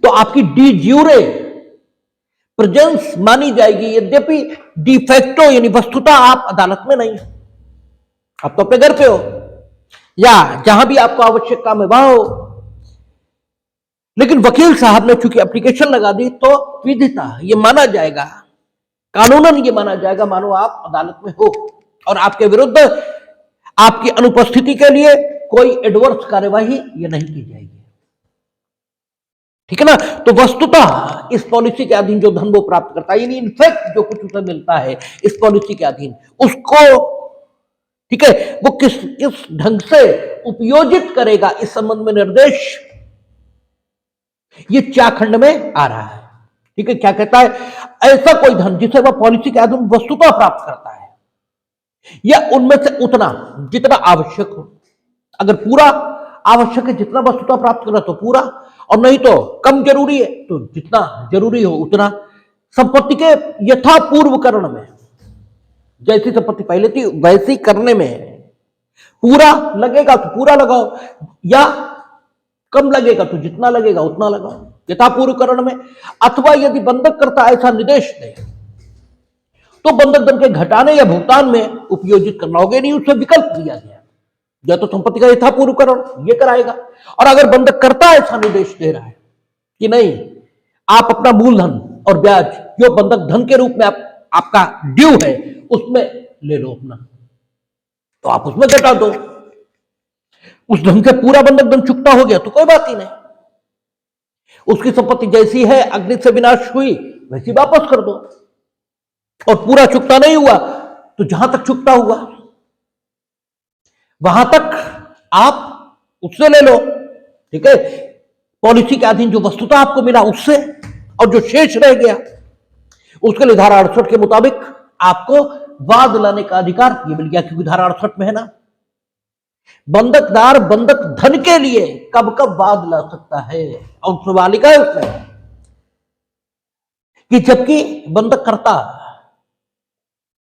तो आपकी डी ज्यूरे प्रेजेंस मानी जाएगी, यद्यपि डिफैक्टो यानी वस्तुतः आप अदालत में नहीं हो, आप तो अपने घर पे हो या जहां भी आपको आवश्यक काम है वहां हो। लेकिन वकील साहब ने चूंकि एप्लीकेशन लगा दी तो विधिता ये माना जाएगा, कानूनन ये माना जाएगा मानो आप अदालत में हो और आपके विरुद्ध आपकी अनुपस्थिति के लिए कोई एडवर्स कार्यवाही ये नहीं की जाएगी, ठीक है ना। तो वस्तुतः इस पॉलिसी के अधीन जो धन वो प्राप्त करता है, यानी इनफैक्ट जो कुछ उसे मिलता है इस पॉलिसी के अधीन उसको, ठीक है, वो किस ढंग से उपयोजित करेगा इस संबंध में निर्देश ये चाखंड में आ रहा है, ठीक है। क्या कहता है? ऐसा कोई धन जिसे वह पॉलिसी के अधीन वस्तुतः प्राप्त करता है या उनमें से उतना जितना आवश्यक हो, अगर पूरा आवश्यक है जितना वस्तुतः प्राप्त करना तो पूरा, और नहीं तो कम जरूरी है तो जितना जरूरी हो उतना, संपत्ति के यथापूर्वकरण में जैसी संपत्ति पहले थी वैसी करने में पूरा लगेगा तो पूरा लगाओ, या कम लगेगा तो जितना लगेगा उतना लगाओ यथापूर्वकरण में। अथवा यदि बंधककर्ता ऐसा निर्देश दे तो बंधक धन के घटाने या भुगतान में उपयोजित करना होगा, नहीं उसमें विकल्प दिया गया या तो संपत्ति का यथापूर्वकरण ये कराएगा, और अगर बंधक करता ऐसा निर्देश दे रहा है कि नहीं, आप अपना मूलधन और ब्याज जो बंधक धन के रूप में आपका ड्यू है उसमें ले लो अपना, तो आप उसमें घटा दो। उस धन से पूरा बंधक धन चुकता हो गया तो कोई बात ही नहीं, उसकी संपत्ति जैसी है अग्नि से विनाश हुई वैसी वापस कर दो। और पूरा चुकता नहीं हुआ तो जहां तक चुकता हुआ वहां तक आप उससे ले लो, ठीक है, पॉलिसी के अधीन जो वस्तुता आपको मिला उससे, और जो शेष रह गया उसके लिए धारा 68 के मुताबिक आपको वाद लाने का अधिकार ये मिल गया, क्योंकि धारा 68 में है ना, बंधकदार बंधक धन के लिए कब कब वाद ला सकता है, और सवालिका है उसमें कि जबकि बंधक करता,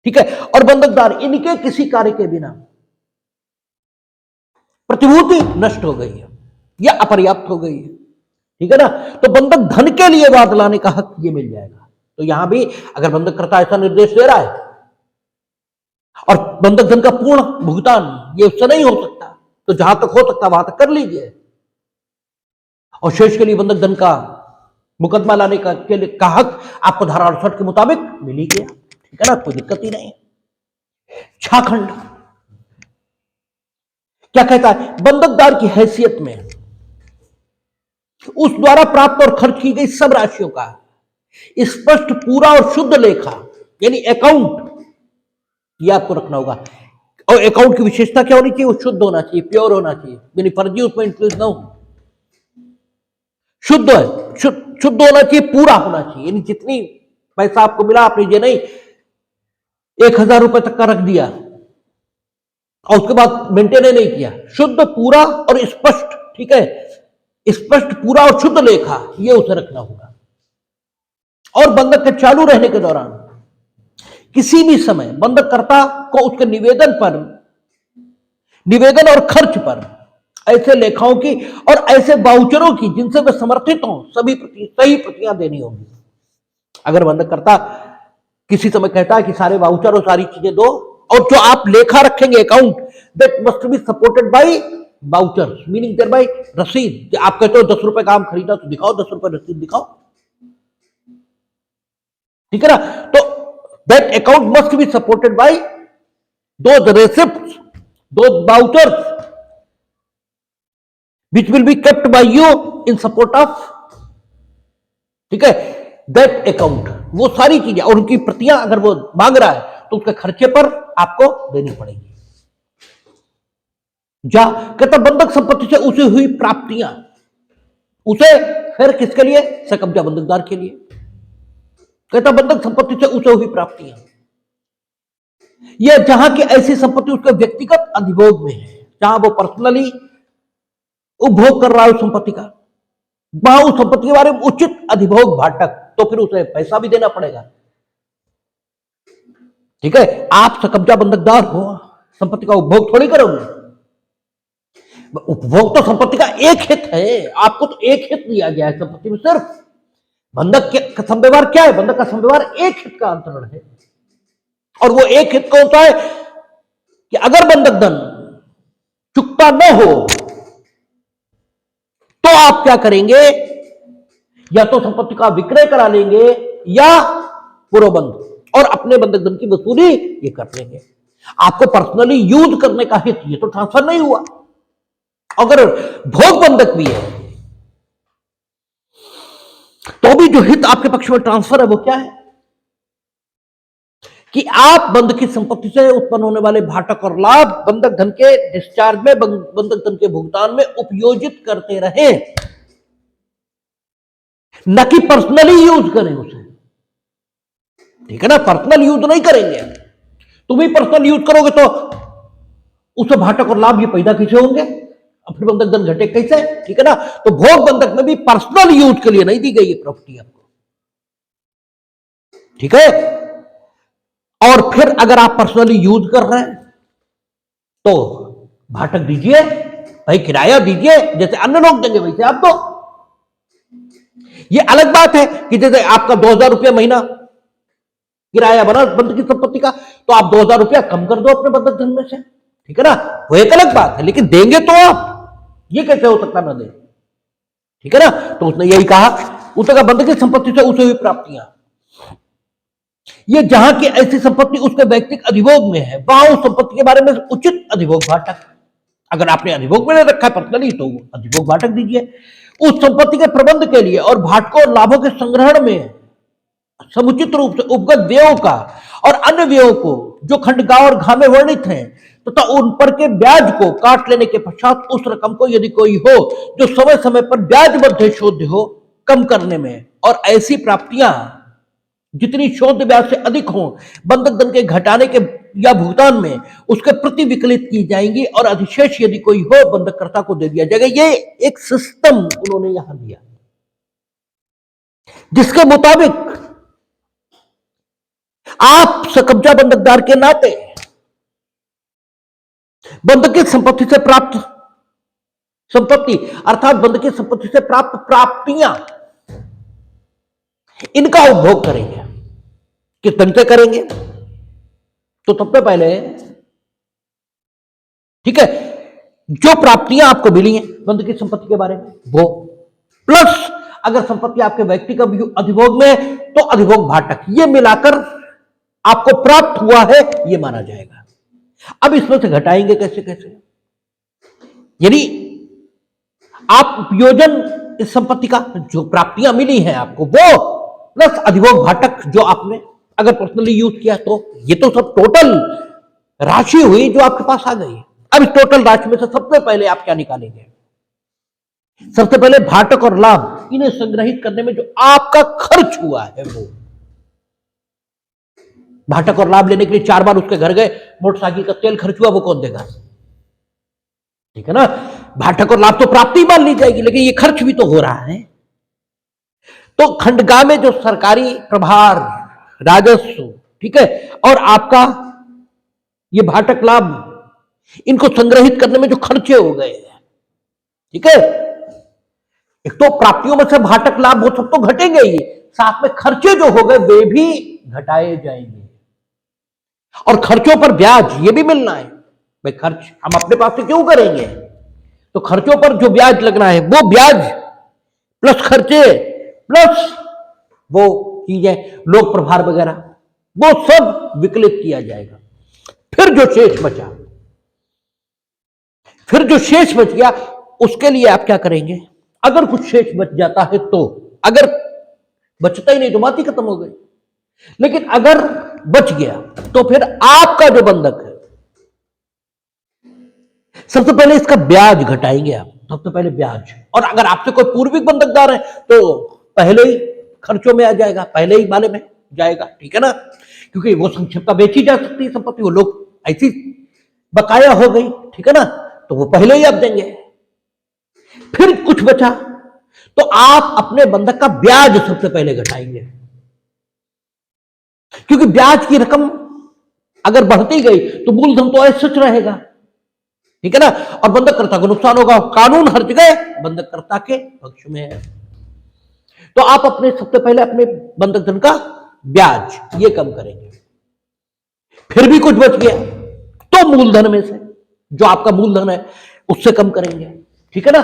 ठीक है, और बंधकदार इनके किसी कार्य के बिना प्रतिभूति नष्ट हो गई है या अपर्याप्त हो गई है, ठीक है ना, तो बंधक धन के लिए वाद लाने का हक ये मिल जाएगा। तो यहां भी अगर बंधककर्ता ऐसा निर्देश दे रहा है और बंधक धन का पूर्ण भुगतान ये उससे नहीं हो सकता, तो जहां तक हो सकता वहां तक कर लीजिए, और शेष के लिए बंधक धन का मुकदमा लाने का हक आपको धारा 68 के मुताबिक मिल ही गया, ठीक है ना, कोई दिक्कत ही नहीं। छाखंड क्या कहता है, बंधकदार की हैसियत में उस द्वारा प्राप्त और खर्च की गई सब राशियों का स्पष्ट पूरा और शुद्ध लेखा यानी अकाउंट ये आपको रखना होगा। और अकाउंट की विशेषता क्या होनी चाहिए, वो शुद्ध होना चाहिए, प्योर होना चाहिए, यानी फर्जी उसमें इंक्लूड ना हो, शुद्ध है, शुद्ध होना चाहिए, पूरा होना चाहिए, यानी जितनी पैसा आपको मिला आपने ये नहीं 1000 रुपए तक का रख दिया और उसके बाद मेंटेन नहीं किया, शुद्ध पूरा और स्पष्ट, ठीक है, स्पष्ट पूरा और शुद्ध लेखा ये उसे रखना होगा। और बंधक के चालू रहने के दौरान किसी भी समय बंधककर्ता को उसके निवेदन और खर्च पर ऐसे लेखाओं की और ऐसे वाउचरों की जिनसे वे समर्थित हों सही प्रतियां देनी होगी। अगर बंधककर्ता किसी समय कहता है कि सारे वाउचर और सारी चीजें दो, और जो आप लेखा रखेंगे account that must be supported by voucher meaning thereby रसीद। आप कहते हो 10 रुपए का आम खरीदा तो दिखाओ 10 रुपए रसीद दिखाओ, ठीक है ना, तो that account must be supported bye those रेसिप्ट्स, those vouchers which will be kept by you in support of, ठीक है, दैट अकाउंट। वो सारी चीजें और उनकी प्रतियां अगर वो मांग रहा है तो उसके खर्चे पर आपको देनी पड़ेगी। जा कहता बंधक संपत्ति से उसे हुई प्राप्तियां, उसे फिर किसके लिए, सकब्जा बंधकदार के लिए। कहता बंधक संपत्ति से उसे हुई प्राप्तियां यह जहां की ऐसी संपत्ति उसके व्यक्तिगत अधिभोग में है, जहां वो पर्सनली उपभोग कर रहा है उस संपत्ति का, वहां उस संपत्ति के बारे में उचित अधिभोग भाटक, तो फिर उसे पैसा भी देना पड़ेगा, ठीक है। आप सकब्जा बंधकदार हो, संपत्ति का उपभोग थोड़ी करोगे, उपभोग तो संपत्ति का एक हित है, आपको तो एक हित दिया गया है संपत्ति में सिर्फ। बंधक का संव्यवहार क्या है, बंधक का संव्यवहार एक हित का अंतरण है, और वो एक हित कौन सा है कि अगर बंधक धन चुकता न हो तो आप क्या करेंगे, या तो संपत्ति का विक्रय करा लेंगे या पूर्वबंध, और अपने बंधक धन की वसूली ये कर लेंगे। आपको पर्सनली यूज करने का हित, ये तो ट्रांसफर नहीं हुआ। अगर भोग बंधक भी है तो भी जो हित आपके पक्ष में ट्रांसफर है वो क्या है कि आप बंधक की संपत्ति से उत्पन्न होने वाले भाटक और लाभ बंधक धन के डिस्चार्ज में, बंधक धन के भुगतान में उपयोजित करते रहे, न कि पर्सनली यूज करें उसे, ठीक है ना। पर्सनल यूज नहीं करेंगे, तुम ही पर्सनल यूज करोगे तो उसे भाटक और लाभ ये पैदा कैसे होंगे, अपने बंधक धन घटे कैसे, ठीक है ना। तो भोग बंधक में भी पर्सनल यूज के लिए नहीं दी गई ये प्रॉपर्टी आपको, ठीक है। और फिर अगर आप पर्सनली यूज कर रहे हैं तो भाटक दीजिए भाई, किराया दीजिए, जैसे अन्य लोग देंगे वैसे आप दो। ये अलग बात है कि जैसे आपका 2000 रुपया महीना किराया बना बंधक की संपत्ति का, तो आप 2000 रुपया कम कर दो अपने बंधक धन में से, ठीक है ना, वो एक अलग बात है, लेकिन देंगे तो आप, ये कैसे हो सकता ना दे, ठीक है ना। तो उसने यही कहा, उसने कहा बंधक की संपत्ति से उसे हुई प्राप्तियां, ये जहां की ऐसी संपत्ति उसके व्यक्तिगत अधिभोग में है, वहां उस संपत्ति के बारे में उचित अधिभोग भाटक, अगर आपने अधिभोग में रखा है पर्सनली तो अधिभोग भाटक दीजिए। उस संपत्ति के प्रबंध के लिए और भाटकों और लाभों के संग्रहण में समुचित रूप से उपगत व्ययों का और अन्य व्ययों को जो खंडगा और घा में वर्णित हैं तथा तो उन पर के ब्याज को काट लेने के पश्चात उस रकम को यदि कोई हो जो समय समय पर ब्याज बद्ध शोध हो कम करने में, और ऐसी प्राप्तियां जितनी शोध ब्याज से अधिक हो बंधक धन के घटाने के या भुगतान में उसके प्रति विकलित की जाएंगी, और अधिशेष यदि कोई हो बंधककर्ता को दे दिया जाएगा। ये एक सिस्टम उन्होंने यहां दिया जिसके मुताबिक आप सकब्जा बंधकदार के नाते बंधक की संपत्ति से प्राप्त संपत्ति अर्थात बंधक की संपत्ति से प्राप्त प्राप्तियां, इनका उपभोग करेंगे। किस ढंग से करेंगे? तो सबसे पहले ठीक है, जो प्राप्तियां आपको मिली हैं बंधक की संपत्ति के बारे में वो, प्लस अगर संपत्ति आपके व्यक्तिगत अधिभोग में है तो अधिभोग भाटक, ये मिलाकर आपको प्राप्त हुआ है ये माना जाएगा। अब इसमें से घटाएंगे कैसे कैसे, यानी आप उपयोजन इस संपत्ति का जो प्राप्तियां मिली हैं आपको वो प्लस अधिभोग भाटक जो आपने अगर पर्सनली यूज किया, तो ये तो सब टोटल राशि हुई जो आपके पास आ गई। अब इस टोटल राशि में से सबसे पहले आप क्या निकालेंगे? सबसे पहले भाटक और लाभ, इन्हें संग्रहित करने में जो आपका खर्च हुआ है वो, भाटक और लाभ लेने के लिए 4 बार उसके घर गए, मोटरसाइकिल का तेल खर्च हुआ, वो कौन देगा? ठीक है ना। भाटक और लाभ तो प्राप्ति मान ली जाएगी, लेकिन ये खर्च भी तो हो रहा है। तो खंडगा में जो सरकारी प्रभार, राजस्व, ठीक है, और आपका ये भाटक लाभ, इनको संग्रहित करने में जो खर्चे हो गए, ठीक है, एक तो प्राप्तियों में से भाटक लाभ वो सब तो घटेंगे ही, साथ में खर्चे जो हो गए वे भी घटाए जाएंगे, और खर्चों पर ब्याज ये भी मिलना है। भाई खर्च हम अपने पास से क्यों करेंगे, तो खर्चों पर जो ब्याज लगना है वो ब्याज प्लस खर्चे प्लस वो चीजें लोक प्रभार वगैरह वो सब विकलित किया जाएगा। फिर जो शेष बच गया उसके लिए आप क्या करेंगे? अगर कुछ शेष बच जाता है तो, अगर बचता ही नहीं तो बात ही खत्म हो गई, लेकिन अगर बच गया तो फिर आपका जो बंधक है, सबसे पहले इसका ब्याज घटाएंगे आप, सबसे पहले ब्याज। और अगर आपसे कोई पूर्विक बंधकदार है तो पहले ही खर्चों में आ जाएगा, पहले ही वाले में जाएगा, ठीक है ना, क्योंकि वो संक्षिप्ता बेची जा सकती है संपत्ति, वो लोग ऐसी बकाया हो गई, ठीक है ना, तो वो पहले ही आप देंगे। फिर कुछ बचा तो आप अपने बंधक का ब्याज सबसे पहले घटाएंगे, क्योंकि ब्याज की रकम अगर बढ़ती गई तो मूलधन तो ऐसा सच रहेगा, ठीक है ना, और बंधककर्ता को नुकसान होगा। कानून हर जगह बंधककर्ता के पक्ष में है। तो आप अपने सबसे पहले अपने बंधक धन का ब्याज ये कम करेंगे। फिर भी कुछ बच गया तो मूलधन में से जो आपका मूलधन है उससे कम करेंगे, ठीक है ना,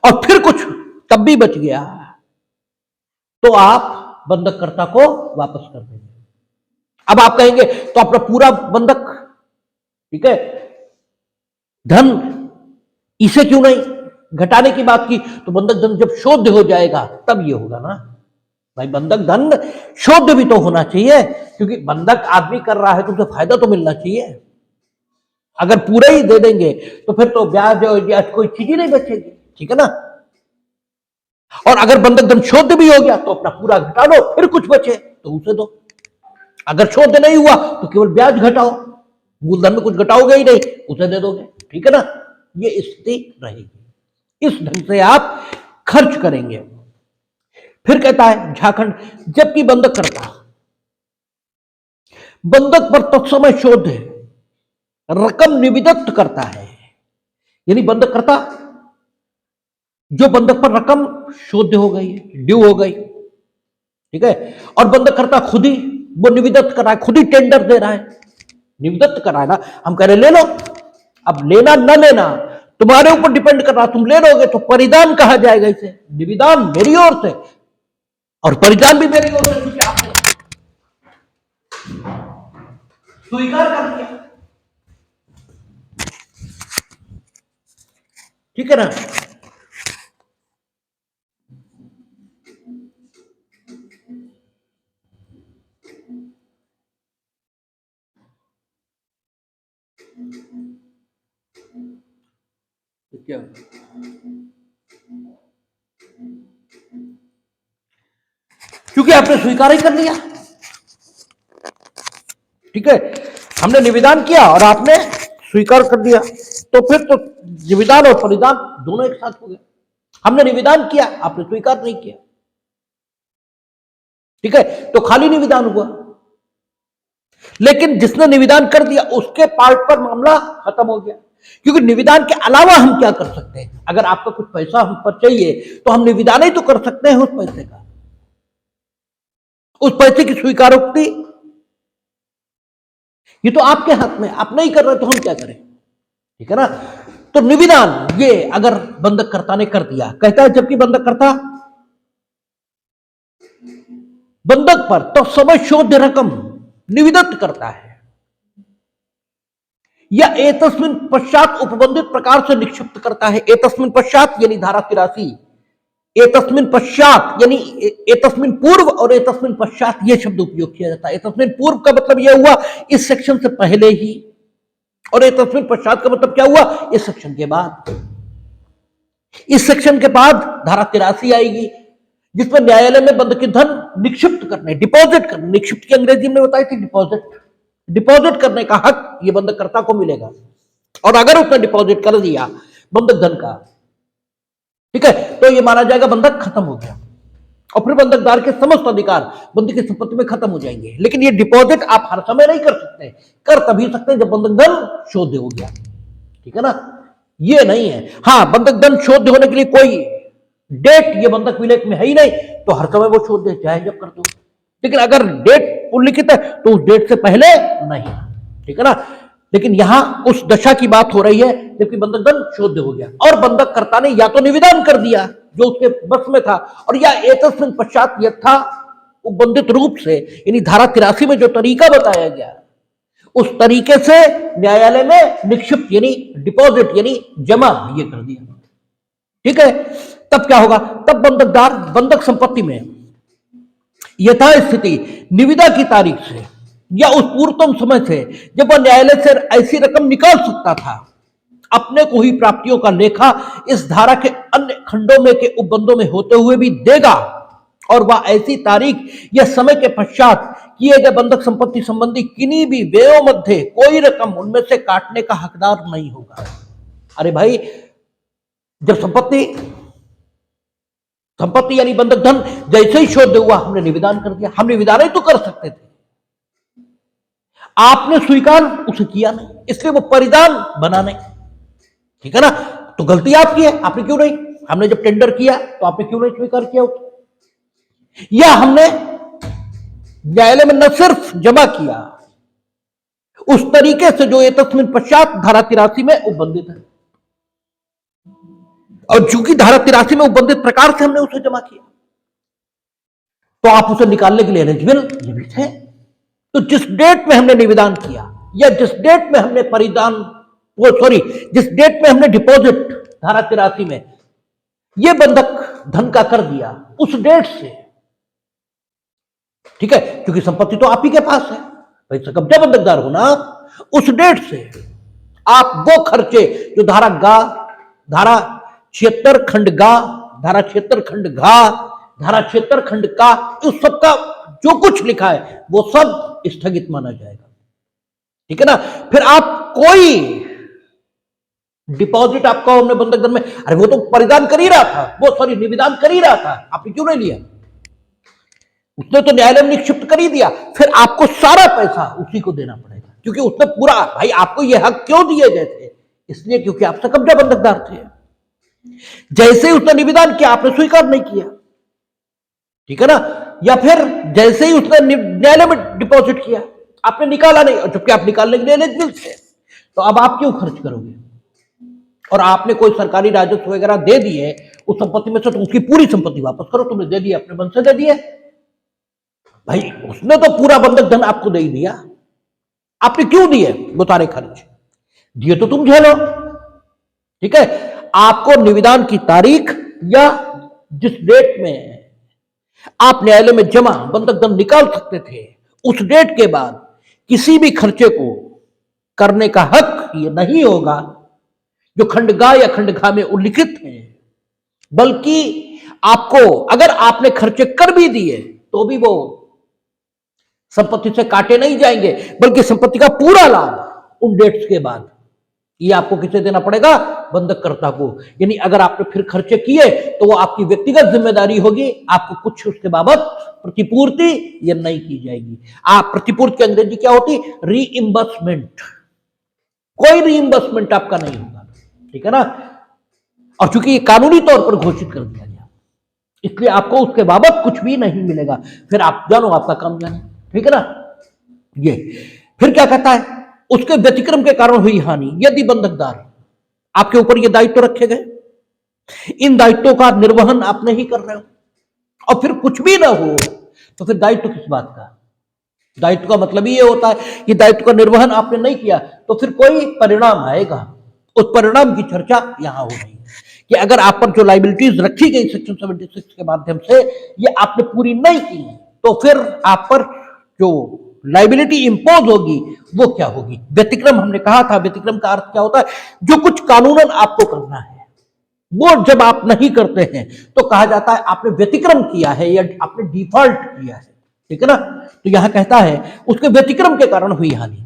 और फिर कुछ तब भी बच गया तो आप बंधककर्ता को वापस कर देंगे। अब आप कहेंगे तो अपना पूरा बंधक, ठीक है, धन इसे क्यों नहीं घटाने की बात की? तो बंधक धन जब शोध हो जाएगा तब ये होगा ना भाई, बंधक धन शोध भी तो होना चाहिए, क्योंकि बंधक आदमी कर रहा है तो उसे फायदा तो मिलना चाहिए। अगर पूरा ही दे देंगे तो फिर तो ब्याज और ब्याज कोई चीज ही नहीं बचेगी, ठीक है ना। और अगर बंधक धन शोध भी हो गया तो अपना पूरा घटा लो, फिर कुछ बचे तो उसे दो। अगर शोध नहीं हुआ तो केवल ब्याज घटाओ, मूलधन में कुछ घटाओगे ही नहीं, उसे दे दोगे, ठीक है ना। ये स्थिति रहेगी, इस ढंग से आप खर्च करेंगे। फिर कहता है झाखंड, जबकि बंधककर्ता बंधक पर तत्समय शोध रकम निविदत करता है, यानी बंधककर्ता जो बंधक पर रकम शोध हो गई, ड्यू हो गई, ठीक है, और बंधककर्ता खुद ही वो निविदत कर रहा है, खुद ही टेंडर दे रहा है, निविदत कर रहा है ना, हम कह रहे ले लो, अब लेना न लेना तुम्हारे ऊपर डिपेंड कर रहा, तुम ले लोगे तो परिधान कहा जाएगा इसे। निविदान मेरी ओर से और परिधान भी मेरी ओर से, क्योंकि आपने स्वीकार कर दिया। ठीक है ना? क्या क्योंकि आपने स्वीकार ही कर लिया। ठीक है, हमने निवेदन किया और आपने स्वीकार कर दिया, तो फिर तो निवेदन और परिधान दोनों एक साथ हो गए। हमने निवेदन किया, आपने स्वीकार नहीं किया। ठीक है, तो खाली निवेदन हुआ। लेकिन जिसने निवेदन कर दिया उसके पार्ट पर मामला खत्म हो गया, क्योंकि निवेदन के अलावा हम क्या कर सकते हैं? अगर आपका कुछ पैसा हम पर चाहिए तो हम निवेदन ही तो कर सकते हैं उस पैसे का, उस पैसे की स्वीकारोक्ति। ये तो आपके हाथ में, आप नहीं कर रहे तो हम क्या करें? ठीक है ना? तो निवेदन ये अगर बंधककर्ता ने कर दिया, कहता है जबकि बंधककर्ता बंधक पर तो समय शोध रकम निवेदित करता है या एतस्मिन पश्चात उपबंधित प्रकार से निक्षिप्त करता है। एतस्मिन पश्चात यानी धारा 83, एतस्मिन पश्चात यानी एतस्मिन पूर्व और एतस्मिन पश्चात ये शब्द उपयोग किया जाता है। एतस्मिन पूर्व का मतलब यह हुआ इस सेक्शन से पहले ही, और एतस्मिन पश्चात का मतलब क्या हुआ? इस सेक्शन के बाद। इस सेक्शन के बाद धारा 83 आएगी, जिसमें न्यायालय में बंधक की धन निक्षिप्त करने, डिपॉजिट करने, निक्षिप्त की अंग्रेजी में बताई थी डिपॉजिट, डिपॉजिट करने का हक ये बंधककर्ता को मिलेगा। और अगर उसने डिपॉजिट कर दिया बंधक धन का, ठीक है, तो ये माना जाएगा बंधक खत्म हो गया, और फिर बंधकदार के समस्त अधिकार बंधक की संपत्ति में खत्म हो जाएंगे। लेकिन ये डिपॉजिट आप हर समय नहीं कर सकते, कर तभी सकते हैं जब बंधक धन शोध हो गया। ठीक है ना? ये नहीं है। हाँ, बंधक धन शोध होने के लिए कोई डेट ये बंधक विलेख में है ही नहीं, तो हर समय वो शोध दे, चाहे जब कर दो। लेकिन अगर डेट उल्लिखित है तो उस डेट से पहले नहीं। ठीक है ना? लेकिन यहां उस दशा की बात हो रही है जबकि बंधक धन शोध हो गया, और बंधककर्ता ने या तो निवेदन कर दिया जो उसके बस में था, और या एतस्मिन पश्चात यथा उपबंधित रूप से, यानी धारा 83 में जो तरीका बताया गया उस तरीके से न्यायालय में निक्षिप्त यानी डिपॉजिट यानी जमा ये कर दिया। ठीक है, तब क्या होगा? तब बंधकदार बंधक संपत्ति में यथास्थिति निविदा की तारीख से या उस पूर्वतम समय से जब वह न्यायालय से ऐसी रकम निकाल सकता था, अपने को ही प्राप्तियों का लेखा इस धारा के अन्य खंडों में के उपबंधों में होते हुए भी देगा, और वह ऐसी तारीख या समय के पश्चात किए गए बंधक संपत्ति संबंधी किन्हीं भी व्ययों मध्य कोई रकम उनमें से काटने का हकदार नहीं होगा। अरे भाई, जब संपत्ति यानी बंधक धन जैसे ही शोध हुआ हमने निवेदन कर दिया, हम निवेदन ही तो कर सकते थे, आपने स्वीकार उसे किया नहीं, इसलिए वो परिधान बना नहीं। ठीक है ना? तो गलती आपकी है, आपने क्यों नहीं, हमने जब टेंडर किया तो आपने क्यों नहीं स्वीकार किया उसे? या हमने न्यायालय में न सिर्फ जमा किया उस तरीके से जो एतस्मिन पश्चात धारा 83 में उपबंधित है, और चूंकि धारा 83 में उपबंधित प्रकार से हमने उसे जमा किया तो आप उसे निकालने के लिए एलिजिबल लिमिट है। तो जिस डेट में हमने निवेदन किया या जिस डेट में हमने परिधान जिस डेट में हमने डिपॉजिट धारा 83 में ये बंधक धन का कर दिया, उस डेट से, ठीक है, क्योंकि संपत्ति तो आप ही के पास है, पैसा कब्जा बंधकदार हो ना, उस डेट से आप वो खर्चे जो धारा 76 खंड गा, धारा 76 खंड घा, धारा 76 खंड का, उस सबका जो कुछ लिखा है वो सब स्थगित माना जाएगा। ठीक है ना? फिर आप कोई डिपॉजिट आपका हमने बंधक धन में, अरे वो तो परिधान कर ही रहा था, वो सॉरी निवेदन कर ही रहा था, आपने क्यों नहीं लिया? उसने तो न्यायालय में निक्षिप्त कर ही दिया, फिर आपको सारा पैसा उसी को देना पड़ेगा, क्योंकि उसने पूरा, भाई आपको यह हक क्यों दिए गए थे? इसलिए क्योंकि आपसे कब्जा बंधकदार थे। जैसे ही उसने निवेदन किया आपने स्वीकार नहीं किया, ठीक है ना? या फिर जैसे ही उसने न्यायालय में डिपॉजिट किया आपने निकाला नहीं, और जबकि आप निकालने के लिए एलिजिबल थे, तो अब आप क्यों खर्च करोगे? और आपने कोई सरकारी राजस्व वगैरह दे दिए उस संपत्ति में से, तो उसकी पूरी संपत्ति वापस करो। तुमने दे दिया, अपने मन से दे दिए भाई, उसने तो पूरा बंधक धन आपको दे ही दिया, आपने क्यों दिए वो सारे खर्च? दिए तो तुम झेलो, ठीक है। आपको निविदान की तारीख या जिस डेट में आप न्यायालय में जमा बंधक धन निकाल सकते थे, उस डेट के बाद किसी भी खर्चे को करने का हक ये नहीं होगा जो खंडगा या खंडघा में उल्लिखित है, बल्कि आपको अगर आपने खर्चे कर भी दिए तो भी वो संपत्ति से काटे नहीं जाएंगे, बल्कि संपत्ति का पूरा लाभ उन डेट्स के बाद ये आपको किसे देना पड़ेगा? बंधककर्ता को। यानी अगर आपने फिर खर्चे किए तो वो आपकी व्यक्तिगत जिम्मेदारी होगी, आपको कुछ उसके बाबत प्रतिपूर्ति ये नहीं की जाएगी। आप प्रतिपूर्ति की अंग्रेजी क्या होती? रीइंबर्समेंट। कोई रीइंबर्समेंट आपका नहीं होगा, ठीक है ना। और चूंकि ये कानूनी तौर पर घोषित कर दिया गया, इसलिए आपको उसके बाबत कुछ भी नहीं मिलेगा। फिर आप जानो, आपका काम जाने, ठीक है ना। ये फिर क्या कहता है? उसके व्यतिक्रम के कारण हुई हानि यदि बंधकदार आपके ऊपर ये दायित्व रखे गए, इन दायित्वों का निर्वहन आप नहीं कर रहे हो और फिर कुछ भी ना हो, तो फिर दायित्व किस बात का? दायित्व का मतलब ही ये होता है कि दायित्व का निर्वहन आपने नहीं किया तो फिर कोई परिणाम आएगा, उस परिणाम की चर्चा यहां हो रही है कि अगर आप पर जो लाइबिलिटीज रखी गई सेक्शन 76 के माध्यम से ये आपने पूरी नहीं की तो फिर आप पर जो लाइबिलिटी इंपोज होगी वो क्या होगी? व्यतिक्रम। हमने कहा था व्यतिक्रम का अर्थ क्या होता है? जो कुछ कानूनन आपको करना है वो जब आप नहीं करते हैं तो कहा जाता है आपने व्यतिक्रम किया है या आपने डिफॉल्ट किया है, ठीक है ना। तो यहां कहता है उसके व्यतिक्रम के कारण हुई हानि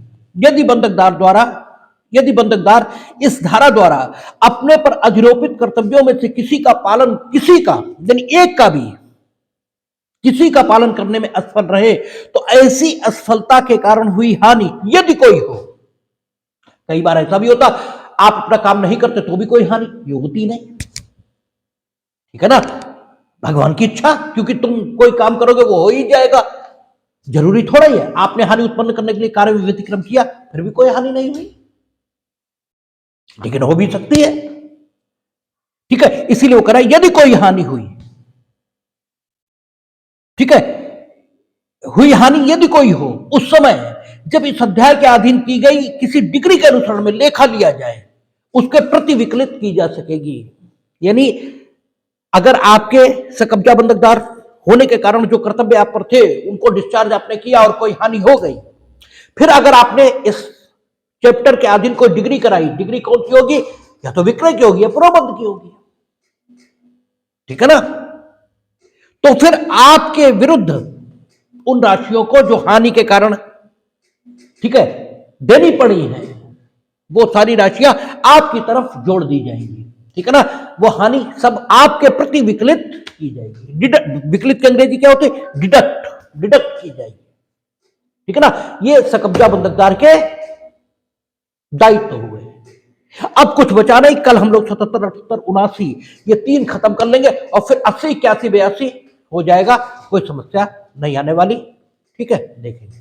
यदि बंधकदार इस धारा द्वारा अपने पर अधिरोपित कर्तव्यों में से किसी का यानी एक का भी किसी का पालन करने में असफल रहे तो ऐसी असफलता के कारण हुई हानि यदि कोई हो। कई बार ऐसा भी होता आप अपना काम नहीं करते तो भी कोई हानि होती नहीं, ठीक है ना। भगवान की इच्छा, क्योंकि तुम कोई काम करोगे वो हो ही जाएगा, जरूरी थोड़ा ही है। आपने हानि उत्पन्न करने के लिए कार्य व्यतिक्रम किया फिर भी कोई हानि नहीं हुई, लेकिन हो भी सकती है, ठीक है। इसीलिए वो कह रहा है यदि कोई हानि हुई, ठीक है, हुई हानि यदि कोई हो उस समय जब इस अध्याय के अधीन की गई किसी डिग्री के अनुसरण में लेखा लिया जाए उसके प्रति विकलित की जा सकेगी। यानी अगर आपके सकब्जा बंधकदार होने के कारण जो कर्तव्य आप पर थे उनको डिस्चार्ज आपने किया और कोई हानि हो गई, फिर अगर आपने इस चैप्टर के अधीन कोई डिग्री कराई, डिग्री कौन सी होगी? या तो विक्रय की होगी या प्रोबंध की होगी, ठीक है ना। तो फिर आपके विरुद्ध उन राशियों को जो हानि के कारण, ठीक है, देनी पड़ी है वो सारी राशियां आपकी तरफ जोड़ दी जाएंगी, ठीक है ना। वो हानि सब आपके प्रति विकलित की जाएगी। विकलित की अंग्रेजी क्या होती है? डिडक्ट की जाएगी, ठीक है ना। ये सकब्जा बंधकदार के दायित्व हुए। अब कुछ बचा नहीं, कल हम लोग 77, 78, 79 ये 3 खत्म कर लेंगे और फिर 80, 81, 82 हो जाएगा, कोई समस्या नहीं आने वाली, ठीक है। देखेंगे।